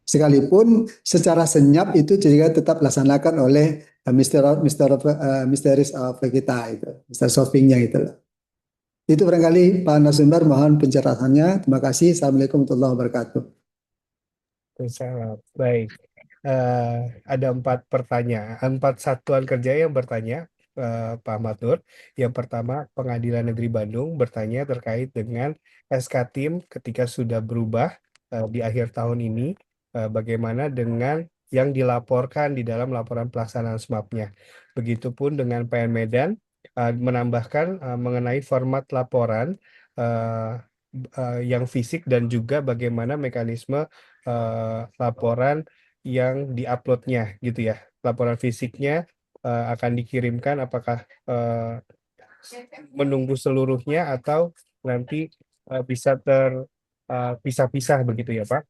Sekalipun secara senyap itu juga tetap dilaksanakan oleh Misteris of kita itu, Mr. Shoppingnya itu. Itu barangkali Pak narasumber, mohon penjelasannya. Terima kasih. Assalamualaikum warahmatullahi wabarakatuh. Baik. Ada 4 pertanyaan, 4 satuan kerja yang bertanya, Pak Ahmad Nur. Yang pertama, Pengadilan Negeri Bandung bertanya terkait dengan SK Tim ketika sudah berubah di akhir tahun ini, bagaimana dengan yang dilaporkan di dalam laporan pelaksanaan SMAP-nya. Begitupun dengan PN Medan menambahkan mengenai format laporan yang fisik dan juga bagaimana mekanisme laporan yang diuploadnya gitu ya. Laporan fisiknya akan dikirimkan apakah menunggu seluruhnya atau nanti bisa terpisah-pisah begitu ya Pak.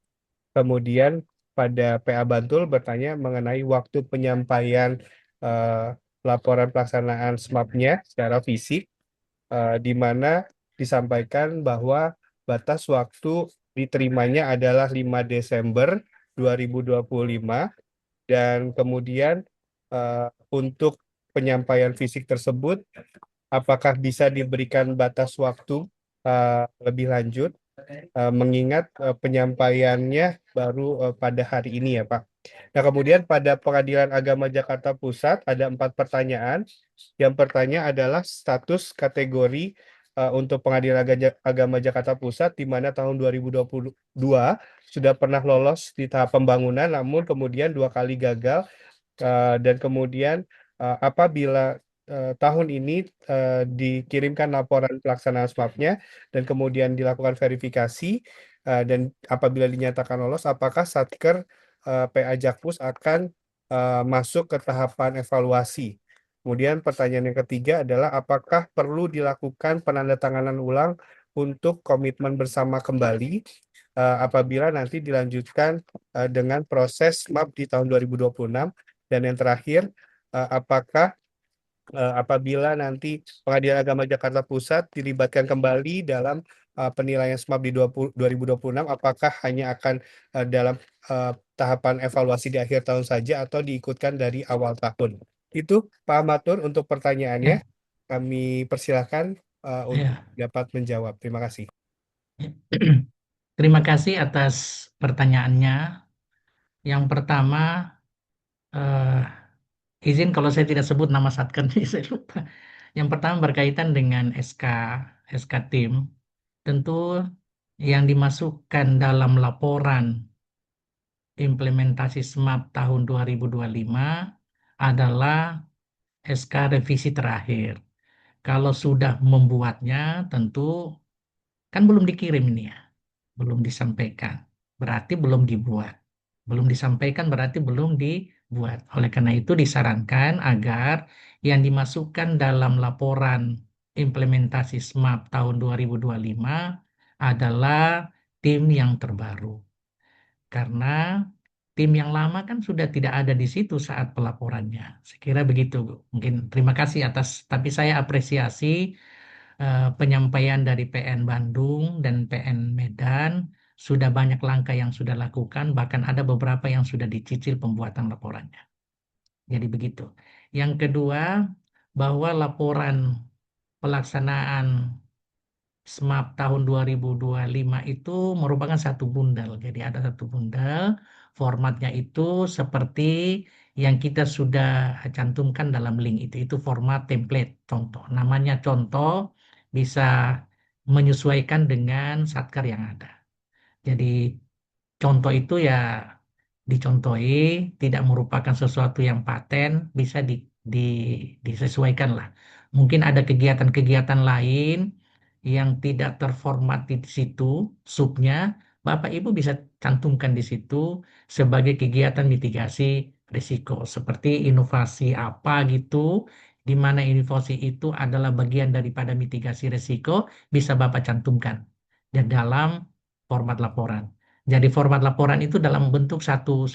Kemudian pada PA Bantul bertanya mengenai waktu penyampaian laporan pelaksanaan SMAP-nya secara fisik, di mana disampaikan bahwa batas waktu diterimanya adalah 5 Desember 2025, dan kemudian untuk penyampaian fisik tersebut apakah bisa diberikan batas waktu lebih lanjut, mengingat penyampaiannya baru pada hari ini ya Pak. Nah, kemudian pada Pengadilan Agama Jakarta Pusat ada 4 pertanyaan. Yang pertanyaan adalah status kategori untuk Pengadilan Agama Jakarta Pusat, di mana tahun 2022 sudah pernah lolos di tahap pembangunan, namun kemudian 2 kali gagal, dan kemudian apabila tahun ini dikirimkan laporan pelaksanaan SMAP-nya dan kemudian dilakukan verifikasi, dan apabila dinyatakan lolos, apakah Satker PA Jakpus akan masuk ke tahapan evaluasi. Kemudian pertanyaan yang ketiga adalah apakah perlu dilakukan penandatanganan ulang untuk komitmen bersama kembali apabila nanti dilanjutkan dengan proses MAP di tahun 2026. Dan yang terakhir, apakah apabila nanti Pengadilan Agama Jakarta Pusat dilibatkan kembali dalam penilaian SMAP di 2026, apakah hanya akan dalam tahapan evaluasi di akhir tahun saja atau diikutkan dari awal tahun? Itu Pak Matur untuk pertanyaannya. Kami persilahkan untuk dapat menjawab. Terima kasih. Terima kasih atas pertanyaannya. Yang pertama, izin kalau saya tidak sebut nama satkernya, saya lupa. Yang pertama berkaitan dengan SK tim. Tentu yang dimasukkan dalam laporan implementasi SMAP tahun 2025 adalah SK revisi terakhir. Kalau sudah membuatnya, tentu kan belum dikirim ini ya, belum disampaikan, berarti belum dibuat. Belum disampaikan berarti belum dibuat. Oleh karena itu disarankan agar yang dimasukkan dalam laporan implementasi SMAP tahun 2025 adalah tim yang terbaru. Karena tim yang lama kan sudah tidak ada di situ saat pelaporannya. Saya kira begitu, Bu. Mungkin terima kasih atas, tapi saya apresiasi penyampaian dari PN Bandung dan PN Medan, sudah banyak langkah yang sudah lakukan, bahkan ada beberapa yang sudah dicicil pembuatan laporannya. Jadi begitu. Yang kedua, bahwa laporan pelaksanaan SMAP tahun 2025 itu merupakan satu bundel. Jadi ada satu bundel, formatnya itu seperti yang kita sudah cantumkan dalam link itu. Itu format template contoh. Namanya contoh, bisa menyesuaikan dengan satker yang ada. Jadi contoh itu ya dicontohi, tidak merupakan sesuatu yang paten, bisa disesuaikan lah. Mungkin ada kegiatan-kegiatan lain yang tidak terformat di situ, subnya, Bapak Ibu bisa cantumkan di situ sebagai kegiatan mitigasi risiko. Seperti inovasi apa gitu, di mana inovasi itu adalah bagian daripada mitigasi risiko, bisa Bapak cantumkan di dalam format laporan. Jadi format laporan itu dalam bentuk satu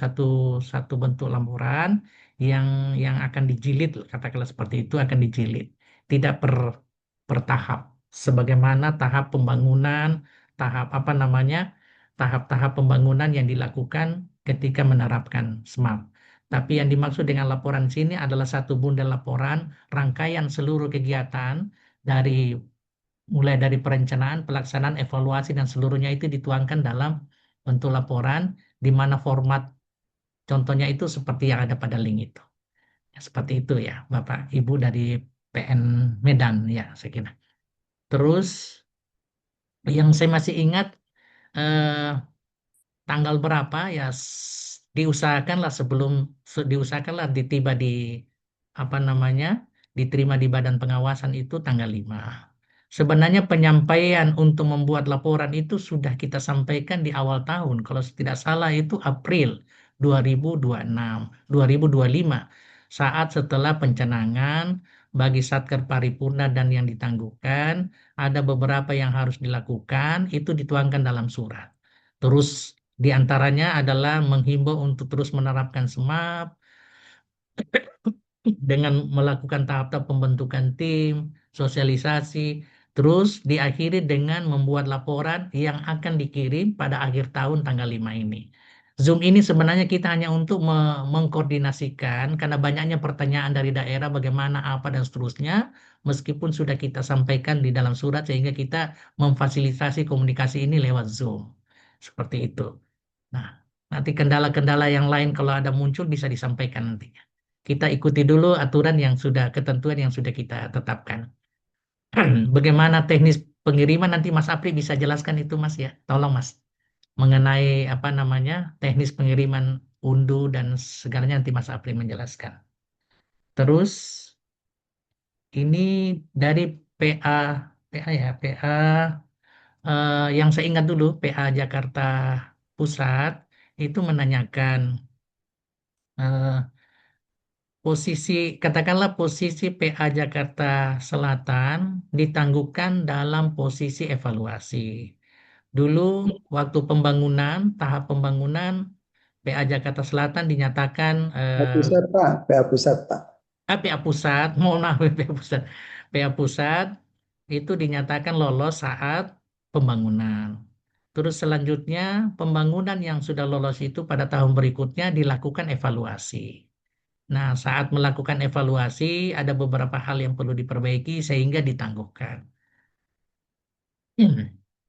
bentuk laporan yang akan dijilid, katakanlah seperti itu, akan dijilid, tidak per tahap. Sebagaimana tahap pembangunan, tahap-tahap pembangunan yang dilakukan ketika menerapkan SMAP. Tapi yang dimaksud dengan laporan sini adalah satu bundel laporan, rangkaian seluruh kegiatan mulai dari perencanaan, pelaksanaan, evaluasi, dan seluruhnya itu dituangkan dalam bentuk laporan, di mana format contohnya itu seperti yang ada pada link itu. Ya, seperti itu ya, Bapak Ibu dari PN Medan ya, saya kira. Terus yang saya masih ingat tanggal berapa ya, diusahakanlah diusahakanlah ditiba diterima di Badan Pengawasan itu tanggal 5. Sebenarnya penyampaian untuk membuat laporan itu sudah kita sampaikan di awal tahun. Kalau tidak salah itu April 2026, 2025. Saat setelah pencanangan bagi Satker Paripurna dan yang ditangguhkan, ada beberapa yang harus dilakukan, itu dituangkan dalam surat. Terus diantaranya adalah menghimbau untuk terus menerapkan SMAP, dengan melakukan tahap-tahap pembentukan tim, sosialisasi, terus diakhiri dengan membuat laporan yang akan dikirim pada akhir tahun tanggal 5 ini. Zoom ini sebenarnya kita hanya untuk mengkoordinasikan karena banyaknya pertanyaan dari daerah bagaimana apa dan seterusnya, meskipun sudah kita sampaikan di dalam surat sehingga kita memfasilitasi komunikasi ini lewat Zoom. Seperti itu. Nah, nanti kendala-kendala yang lain kalau ada muncul bisa disampaikan nantinya. Kita ikuti dulu aturan yang sudah, ketentuan yang sudah kita tetapkan. Bagaimana teknis pengiriman nanti Mas Apri bisa jelaskan itu Mas ya. Tolong Mas. Mengenai teknis pengiriman undu dan segalanya nanti Mas Apri menjelaskan. Terus ini dari PA yang saya ingat dulu PA Jakarta Pusat itu menanyakan katakanlah posisi PA Jakarta Selatan ditangguhkan dalam posisi evaluasi. Dulu waktu pembangunan, tahap pembangunan PA Jakarta Selatan dinyatakan PA Pusat, Pak. PA Pusat, Pak. PA Pusat, mohon maaf PA Pusat. PA Pusat itu dinyatakan lolos saat pembangunan. Terus selanjutnya pembangunan yang sudah lolos itu pada tahun berikutnya dilakukan evaluasi. Nah, saat melakukan evaluasi ada beberapa hal yang perlu diperbaiki sehingga ditangguhkan.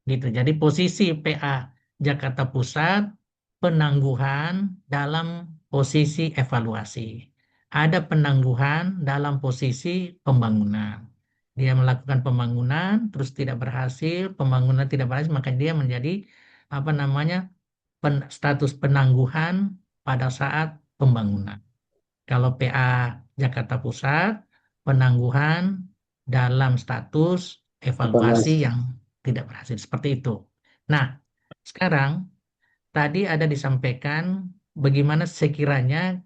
Gitu. Jadi posisi PA Jakarta Pusat penangguhan dalam posisi evaluasi. Ada penangguhan dalam posisi pembangunan. Dia melakukan pembangunan terus tidak berhasil, pembangunan tidak berhasil, maka dia menjadi apa namanya? Status penangguhan pada saat pembangunan. Kalau PA Jakarta Pusat penangguhan dalam status evaluasi yang tidak berhasil seperti itu. Nah, sekarang tadi ada disampaikan bagaimana sekiranya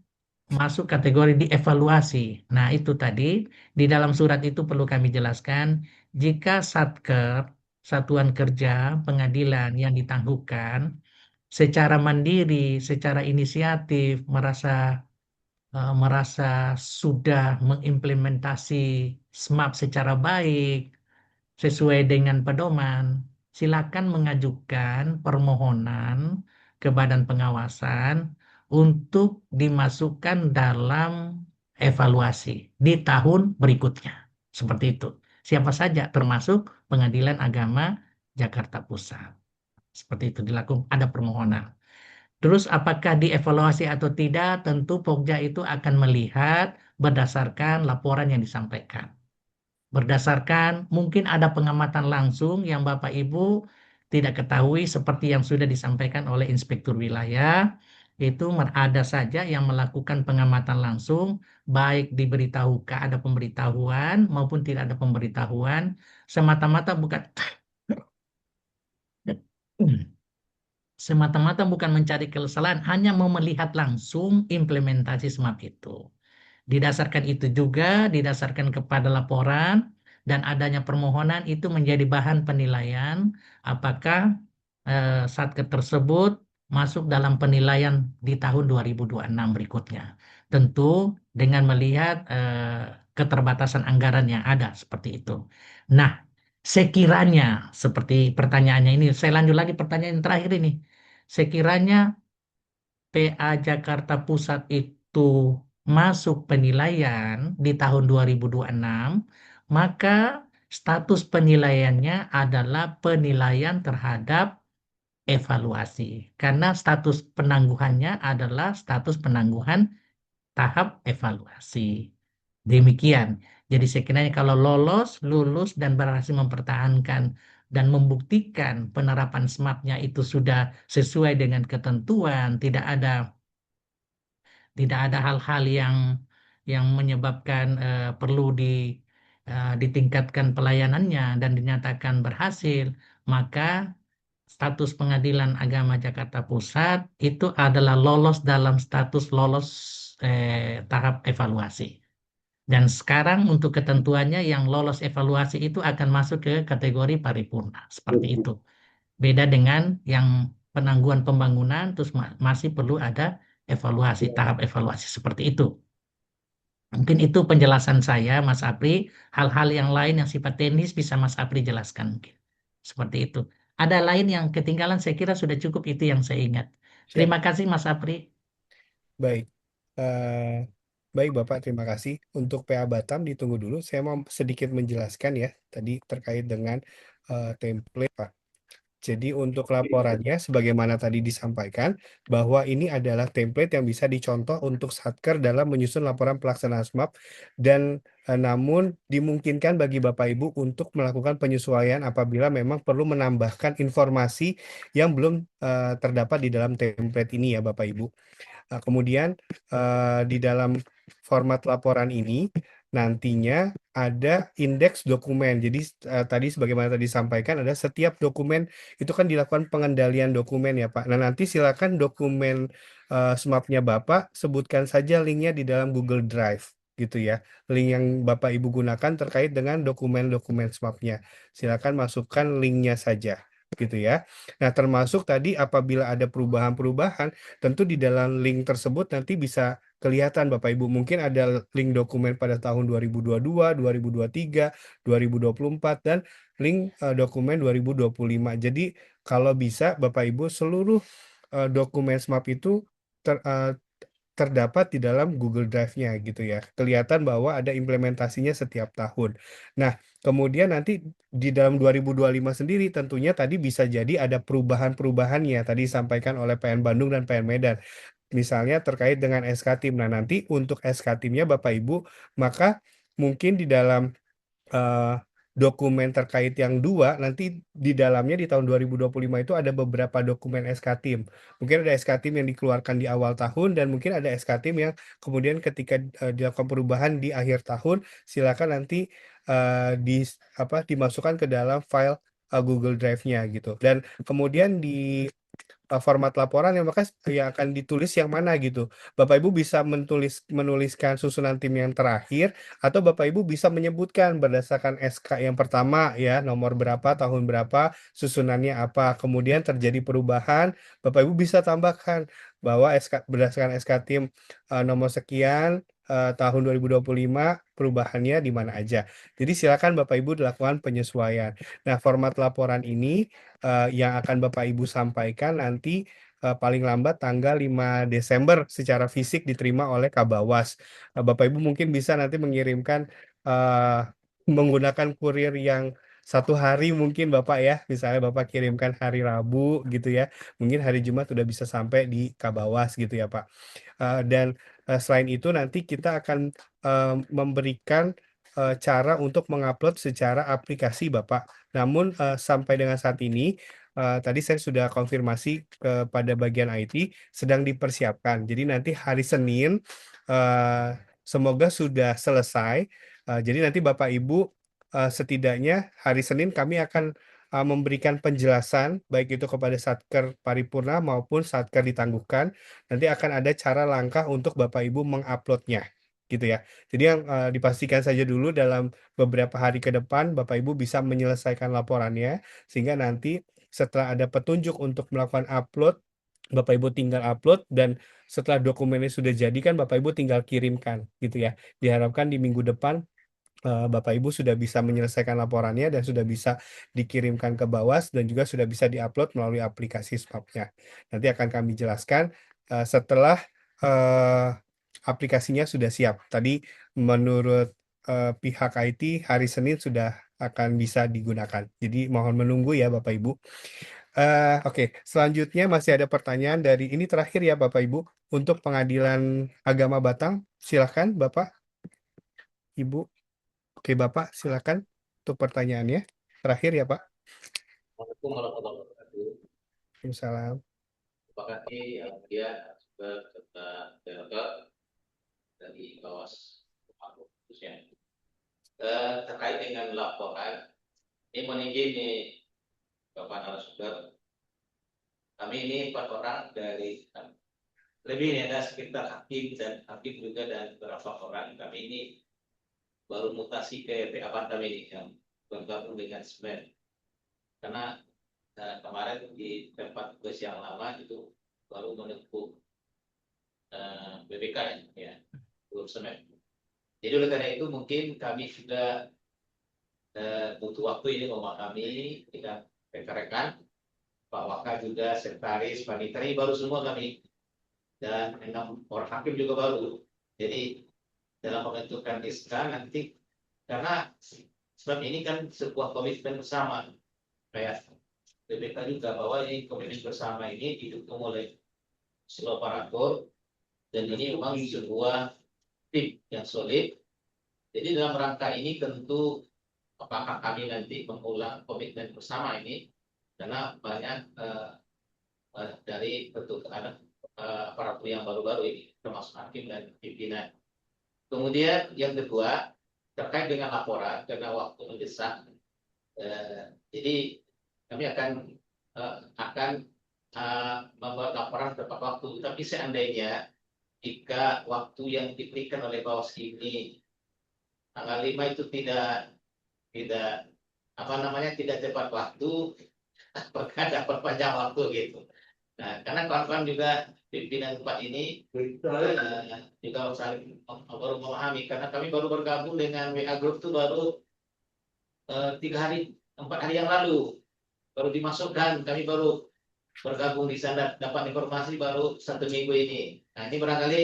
masuk kategori dievaluasi. Nah, itu tadi di dalam surat itu perlu kami jelaskan jika Satker, Satuan Kerja Pengadilan yang ditangguhkan secara mandiri, secara inisiatif merasa sudah mengimplementasi SMAP secara baik sesuai dengan pedoman, silakan mengajukan permohonan ke Badan Pengawasan untuk dimasukkan dalam evaluasi di tahun berikutnya. Seperti itu. Siapa saja termasuk Pengadilan Agama Jakarta Pusat. Seperti itu dilakukan, ada permohonan. Terus apakah dievaluasi atau tidak, tentu Pokja itu akan melihat berdasarkan laporan yang disampaikan. Berdasarkan mungkin ada pengamatan langsung yang Bapak Ibu tidak ketahui seperti yang sudah disampaikan oleh Inspektur Wilayah, itu ada saja yang melakukan pengamatan langsung, baik diberitahukan ada pemberitahuan maupun tidak ada pemberitahuan, semata-mata bukan semata-mata bukan mencari kesalahan, hanya mau melihat langsung implementasi SMAP itu. Didasarkan itu juga, didasarkan kepada laporan dan adanya permohonan itu menjadi bahan penilaian apakah Satker tersebut masuk dalam penilaian di tahun 2026 berikutnya. Tentu dengan melihat keterbatasan anggaran yang ada seperti itu. Nah, sekiranya seperti pertanyaannya ini, saya lanjut lagi pertanyaan yang terakhir ini. Sekiranya PA Jakarta Pusat itu masuk penilaian di tahun 2026, maka status penilaiannya adalah penilaian terhadap evaluasi. Karena status penangguhannya adalah status penangguhan tahap evaluasi. Demikian. Jadi sekiranya kalau lulus dan berhasil mempertahankan dan membuktikan penerapan SMAP-nya itu sudah sesuai dengan ketentuan, tidak ada hal-hal yang menyebabkan perlu ditingkatkan pelayanannya dan dinyatakan berhasil, maka status Pengadilan Agama Jakarta Pusat itu adalah lolos dalam status lolos tahap evaluasi. Dan sekarang untuk ketentuannya yang lolos evaluasi itu akan masuk ke kategori paripurna. Seperti itu. Beda dengan yang penangguhan pembangunan, terus masih perlu ada evaluasi, tahap evaluasi. Seperti itu. Mungkin itu penjelasan saya, Mas Apri. Hal-hal yang lain yang sifat teknis bisa Mas Apri jelaskan mungkin. Seperti itu. Ada lain yang ketinggalan, saya kira sudah cukup itu yang saya ingat. Terima kasih Mas Apri. Baik. Baik Bapak, terima kasih. Untuk PA Batam ditunggu dulu. Saya mau sedikit menjelaskan ya, tadi terkait dengan template Pak. Jadi untuk laporannya, sebagaimana tadi disampaikan, bahwa ini adalah template yang bisa dicontoh untuk Satker dalam menyusun laporan pelaksanaan SMAP, dan namun dimungkinkan bagi Bapak Ibu untuk melakukan penyesuaian apabila memang perlu menambahkan informasi yang belum terdapat di dalam template ini ya Bapak Ibu. Kemudian di dalam format laporan ini nantinya ada indeks dokumen. Jadi tadi sebagaimana tadi disampaikan, ada setiap dokumen itu kan dilakukan pengendalian dokumen ya Pak. Nah nanti silakan dokumen SMAP-nya Bapak sebutkan saja linknya di dalam Google Drive gitu ya. Link yang Bapak Ibu gunakan terkait dengan dokumen-dokumen SMAP-nya. Silakan masukkan linknya saja. gitu ya. Nah, termasuk tadi apabila ada perubahan-perubahan, tentu di dalam link tersebut nanti bisa kelihatan Bapak Ibu. Mungkin ada link dokumen pada tahun 2022, 2023, 2024, dan link dokumen 2025. Jadi kalau bisa Bapak Ibu seluruh dokumen SMAP itu terdapat di dalam Google Drive-nya gitu ya. Kelihatan bahwa ada implementasinya setiap tahun. Nah, kemudian nanti di dalam 2025 sendiri tentunya tadi bisa jadi ada perubahan-perubahannya tadi disampaikan oleh PN Bandung dan PN Medan. Misalnya terkait dengan SK Tim. Nah, nanti untuk SK Timnya Bapak Ibu, maka mungkin di dalam dokumen terkait yang dua, nanti di dalamnya di tahun 2025 itu ada beberapa dokumen SK Tim. Mungkin ada SK Tim yang dikeluarkan di awal tahun, dan mungkin ada SK Tim yang kemudian ketika dilakukan perubahan di akhir tahun, silakan nanti dimasukkan ke dalam file Google Drive-nya gitu. Dan kemudian di format laporan yang akan ditulis yang mana gitu. Bapak Ibu bisa menuliskan susunan tim yang terakhir, atau Bapak Ibu bisa menyebutkan berdasarkan SK yang pertama ya, nomor berapa, tahun berapa, susunannya apa. Kemudian terjadi perubahan, Bapak Ibu bisa tambahkan bahwa berdasarkan SK Tim nomor sekian tahun 2025 perubahannya di mana aja. Jadi silakan Bapak Ibu dilakukan penyesuaian. Nah, format laporan ini yang akan Bapak Ibu sampaikan nanti paling lambat tanggal 5 Desember secara fisik diterima oleh Kabawas. Bapak Ibu mungkin bisa nanti mengirimkan menggunakan kurir yang 1 hari mungkin Bapak ya, misalnya Bapak kirimkan hari Rabu gitu ya, mungkin hari Jumat sudah bisa sampai di Kabawas gitu ya Pak. Dan selain itu nanti kita akan memberikan cara untuk mengupload secara aplikasi Bapak. Namun sampai dengan saat ini tadi saya sudah konfirmasi kepada bagian IT sedang dipersiapkan. Jadi nanti hari Senin semoga sudah selesai. Jadi nanti Bapak Ibu setidaknya hari Senin kami akan memberikan penjelasan baik itu kepada Satker Paripurna maupun Satker ditangguhkan. Nanti akan ada cara langkah untuk Bapak Ibu menguploadnya gitu ya. Jadi yang dipastikan saja dulu dalam beberapa hari ke depan Bapak Ibu bisa menyelesaikan laporannya, sehingga nanti setelah ada petunjuk untuk melakukan upload, Bapak Ibu tinggal upload, dan setelah dokumennya sudah jadi kan Bapak Ibu tinggal kirimkan gitu ya. Diharapkan di minggu depan Bapak Ibu sudah bisa menyelesaikan laporannya dan sudah bisa dikirimkan ke Bawas dan juga sudah bisa diupload melalui aplikasi SMAP-nya. Nanti akan kami jelaskan setelah aplikasinya sudah siap. Tadi menurut pihak IT hari Senin sudah akan bisa digunakan. Jadi mohon menunggu ya Bapak Ibu. Oke, selanjutnya masih ada pertanyaan dari ini terakhir ya Bapak Ibu untuk Pengadilan Agama Batang. Silakan Bapak, Ibu. Oke Bapak, silakan untuk pertanyaannya. Terakhir ya Pak. Assalamualaikum warahmatullahi wabarakatuh. Waalaikumsalam. Terima kasih yang mulia serta Direktur dari Bawas khususnya. Terkait dengan laporan, ini mohon izin nih Bapak narasumber. Kami ini 4 orang dari lebih ini ada sekitar hakim juga dan beberapa orang. Kami ini baru mutasi ke PA Batam ini yang bergabung dengan SMED. Karena kemarin di tempat tugas yang lama itu baru menempuh BPK ya, belum SMED. Jadi oleh karena itu mungkin kami sudah butuh waktu ini memahami dengan rekan-rekan, Pak Waka juga, sekretaris, panitera baru semua kami, dan 6 orang hakim juga baru. Jadi dalam pembentukan SK nanti, karena sebab ini kan sebuah komitmen bersama, kayak BPK juga bahwa ini komitmen bersama ini didukung oleh seluruh operator, dan ini memang sebuah tim yang solid. Jadi dalam rangka ini tentu apakah kami nanti mengulang komitmen bersama ini, karena banyak dari bentukan aparatur yang baru-baru ini, termasuk hakim dan pimpinan. Kemudian yang kedua, terkait dengan laporan, karena waktu mendesak, jadi kami akan membuat laporan tepat waktu. Tapi seandainya jika waktu yang diberikan oleh Bawas ini tanggal 5 itu tidak tepat waktu, apakah ada perpanjang waktu gitu. Nah, karena kawan-kawan juga pimpinan tempat ini juga saling baru memahami, karena kami baru bergabung dengan WA Group itu baru 4 hari yang lalu baru dimasukkan, kami baru bergabung di sana, dapat informasi baru 1 minggu ini. Nah, ini barangkali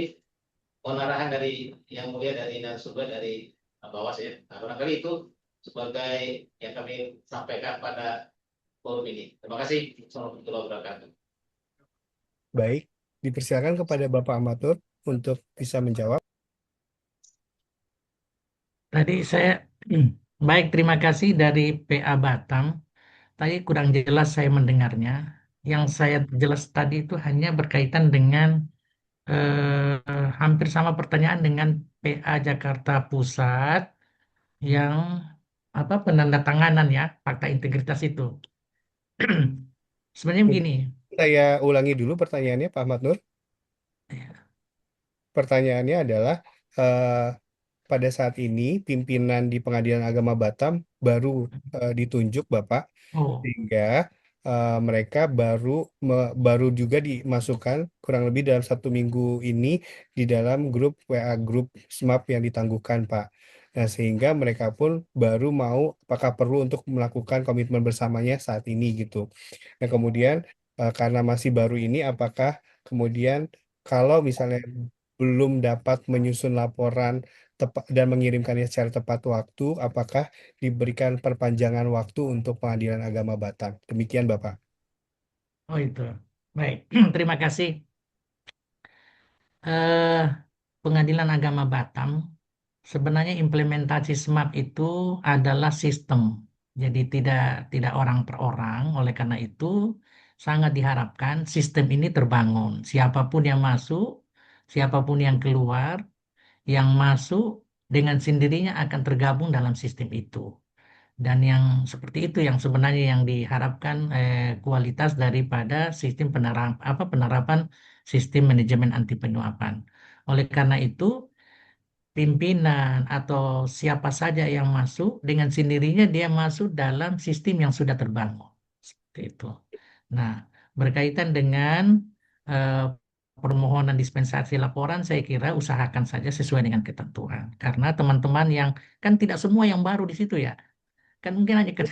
penarahan dari yang mulia dari narasumber dari Bawas ya. Nah, barangkali itu sebagai yang kami sampaikan pada forum ini. Terima kasih. Assalamualaikum warahmatullahi wabarakatuh. Baik, dipersilakan kepada Bapak Amatur untuk bisa menjawab. Tadi saya baik, terima kasih dari PA Batam. Tadi kurang jelas saya mendengarnya. Yang saya jelas tadi itu hanya berkaitan dengan hampir sama pertanyaan dengan PA Jakarta Pusat yang apa penandatanganan ya fakta integritas itu. Sebenarnya begini. Saya ulangi dulu pertanyaannya, Pak Ahmad Nur. Pertanyaannya adalah pada saat ini pimpinan di Pengadilan Agama Batam baru ditunjuk, Bapak, Oh, sehingga mereka baru juga dimasukkan kurang lebih dalam 1 minggu ini di dalam grup WA grup SMAP yang ditangguhkan, Pak. Nah, sehingga mereka pun baru mau apakah perlu untuk melakukan komitmen bersamanya saat ini gitu. Nah, kemudian karena masih baru ini, apakah kemudian kalau misalnya belum dapat menyusun laporan tepat dan mengirimkannya secara tepat waktu, apakah diberikan perpanjangan waktu untuk Pengadilan Agama Batam? Demikian, Bapak. oh itu. Baik, terima kasih. Eh, Pengadilan Agama Batam sebenarnya implementasi SMAP itu adalah sistem. Jadi tidak tidak orang per orang. Oleh karena itu sangat diharapkan sistem ini terbangun. Siapapun yang masuk, siapapun yang keluar, yang masuk dengan sendirinya akan tergabung dalam sistem itu. Dan yang seperti itu yang sebenarnya yang diharapkan kualitas daripada sistem penerapan sistem manajemen anti penyuapan. Oleh karena itu pimpinan atau siapa saja yang masuk dengan sendirinya dia masuk dalam sistem yang sudah terbangun. Seperti itu. Nah, berkaitan dengan eh, permohonan dispensasi laporan, saya kira usahakan saja sesuai dengan ketentuan. Karena teman-teman yang kan tidak semua yang baru di situ ya, kan mungkin aja kan.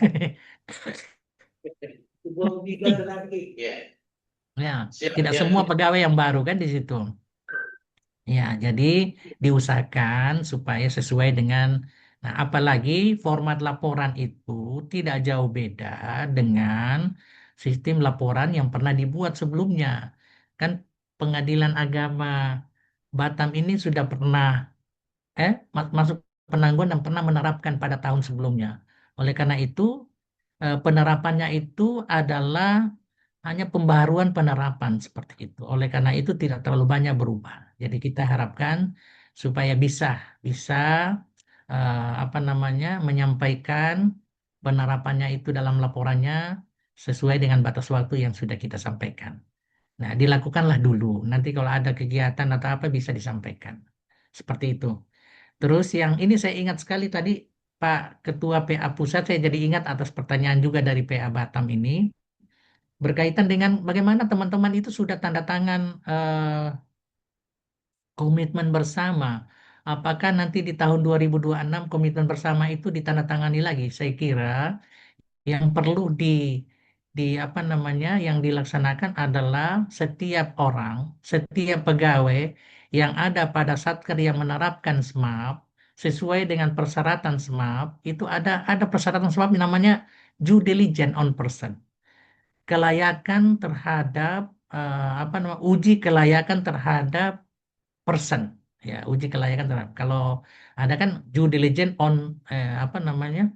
Ya, Ya, siap. tidak Ya, semua pegawai yang baru kan di situ. Ya, jadi diusahakan supaya sesuai dengan, nah apalagi format laporan itu tidak jauh beda dengan sistem laporan yang pernah dibuat sebelumnya. Kan Pengadilan Agama Batam ini sudah pernah masuk penangguhan dan pernah menerapkan pada tahun sebelumnya. Oleh karena itu, penerapannya itu adalah hanya pembaharuan penerapan seperti itu. Oleh karena itu tidak terlalu banyak berubah. Jadi kita harapkan supaya bisa bisa apa namanya menyampaikan penerapannya itu dalam laporannya sesuai dengan batas waktu yang sudah kita sampaikan. Nah, dilakukanlah dulu. Nanti kalau ada kegiatan atau apa bisa disampaikan. Seperti itu. Terus yang ini saya ingat sekali tadi Pak Ketua PA Pusat, saya jadi ingat atas pertanyaan juga dari PA Batam ini berkaitan dengan bagaimana teman-teman itu sudah tanda tangan komitmen bersama. Apakah nanti di tahun 2026 komitmen bersama itu ditandatangani lagi? Saya kira yang perlu di apa namanya yang dilaksanakan adalah setiap orang, setiap pegawai yang ada pada Satker yang menerapkan SMAP sesuai dengan persyaratan SMAP itu ada persyaratan SMAP yang namanya due diligence on person, kelayakan terhadap apa namanya uji kelayakan terhadap person, ya uji kelayakan terhadap kalau ada kan due diligence on apa namanya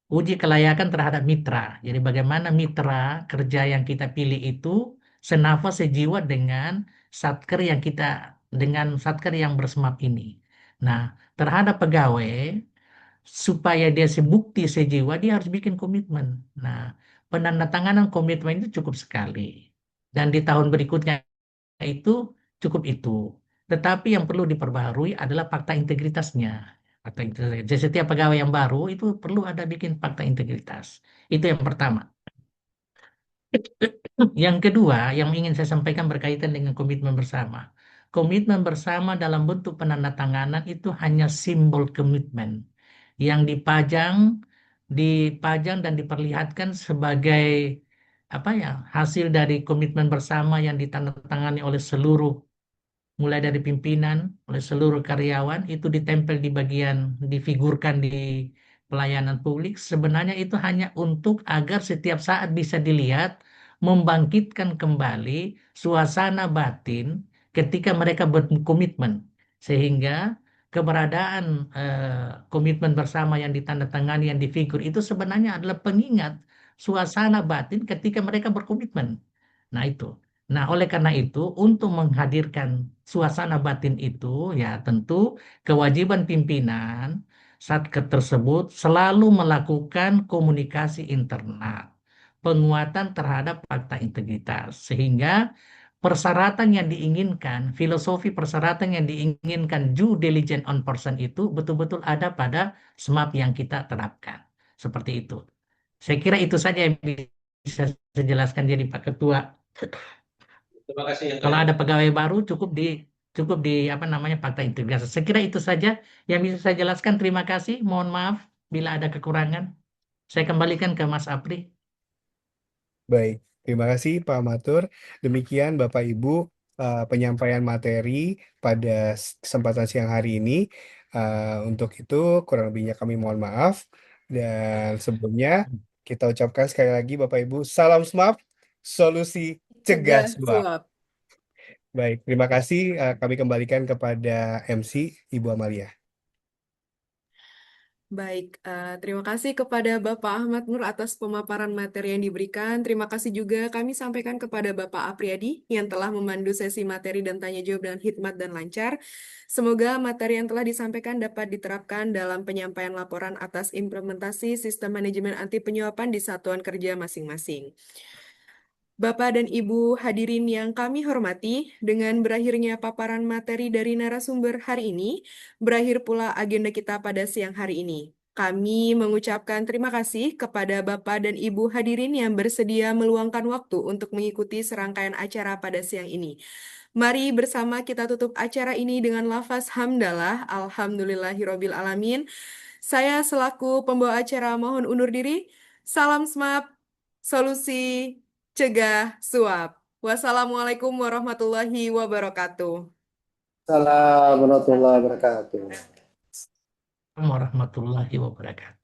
uji kelayakan terhadap mitra. Jadi bagaimana mitra kerja yang kita pilih itu senafas sejiwa dengan satker yang kita dengan satker yang bersemap ini. Nah, terhadap pegawai supaya dia sebukti sejiwa dia harus bikin komitmen. Nah, penandatanganan komitmen itu cukup sekali. Dan di tahun berikutnya itu cukup itu. Tetapi yang perlu diperbaharui adalah fakta integritasnya. Fakta integritas. Jadi setiap pegawai yang baru itu perlu ada bikin fakta integritas. Itu yang pertama. Yang kedua, yang ingin saya sampaikan berkaitan dengan komitmen bersama. Komitmen bersama dalam bentuk penandatanganan itu hanya simbol komitmen yang dipajang dan diperlihatkan sebagai apa ya, hasil dari komitmen bersama yang ditandatangani oleh seluruh, mulai dari pimpinan, oleh seluruh karyawan, itu ditempel di bagian, difigurkan di pelayanan publik. Sebenarnya itu hanya untuk agar setiap saat bisa dilihat, membangkitkan kembali suasana batin ketika mereka berkomitmen. Sehingga keberadaan komitmen bersama yang ditandatangani, yang difigur, itu sebenarnya adalah pengingat suasana batin ketika mereka berkomitmen. Nah itu. Nah, oleh karena itu, untuk menghadirkan suasana batin itu, ya tentu kewajiban pimpinan Satker tersebut selalu melakukan komunikasi internal, penguatan terhadap fakta integritas, sehingga persyaratan yang diinginkan, filosofi persyaratan yang diinginkan due diligence on person itu betul-betul ada pada SMAP yang kita terapkan. Seperti itu. Saya kira itu saja yang bisa saya jelaskan jadi Pak Ketua. Terima kasih yang Kalau banyak. ada pegawai baru cukup di apa namanya fakta integritas. Saya kira itu saja yang bisa saya jelaskan. Terima kasih. Mohon maaf bila ada kekurangan. Saya kembalikan ke Mas Apri. Baik, terima kasih Pak Matur. Demikian Bapak Ibu penyampaian materi pada kesempatan siang hari ini. Untuk itu kurang lebihnya kami mohon maaf. Dan sebelumnya kita ucapkan sekali lagi Bapak Ibu, salam SMAP, solusi cegah Cegah suap. suap. Baik, terima kasih. Kami kembalikan kepada MC Ibu Amalia. Baik, terima kasih kepada Bapak Ahmad Nur atas pemaparan materi yang diberikan. Terima kasih juga kami sampaikan kepada Bapak Apriyadi yang telah memandu sesi materi dan tanya jawab dengan hikmat dan lancar. Semoga materi yang telah disampaikan dapat diterapkan dalam penyampaian laporan atas implementasi sistem manajemen anti penyuapan di satuan kerja masing-masing. Bapak dan Ibu hadirin yang kami hormati, dengan berakhirnya paparan materi dari narasumber hari ini, berakhir pula agenda kita pada siang hari ini. Kami mengucapkan terima kasih kepada Bapak dan Ibu hadirin yang bersedia meluangkan waktu untuk mengikuti serangkaian acara pada siang ini. Mari bersama kita tutup acara ini dengan lafaz hamdalah, alhamdulillahirobbil alamin. Saya selaku pembawa acara mohon undur diri. Salam SMAP, solusi cegah suap. Wassalamualaikum warahmatullahi wabarakatuh. Assalamualaikum warahmatullahi wabarakatuh. Warahmatullahi wabarakatuh.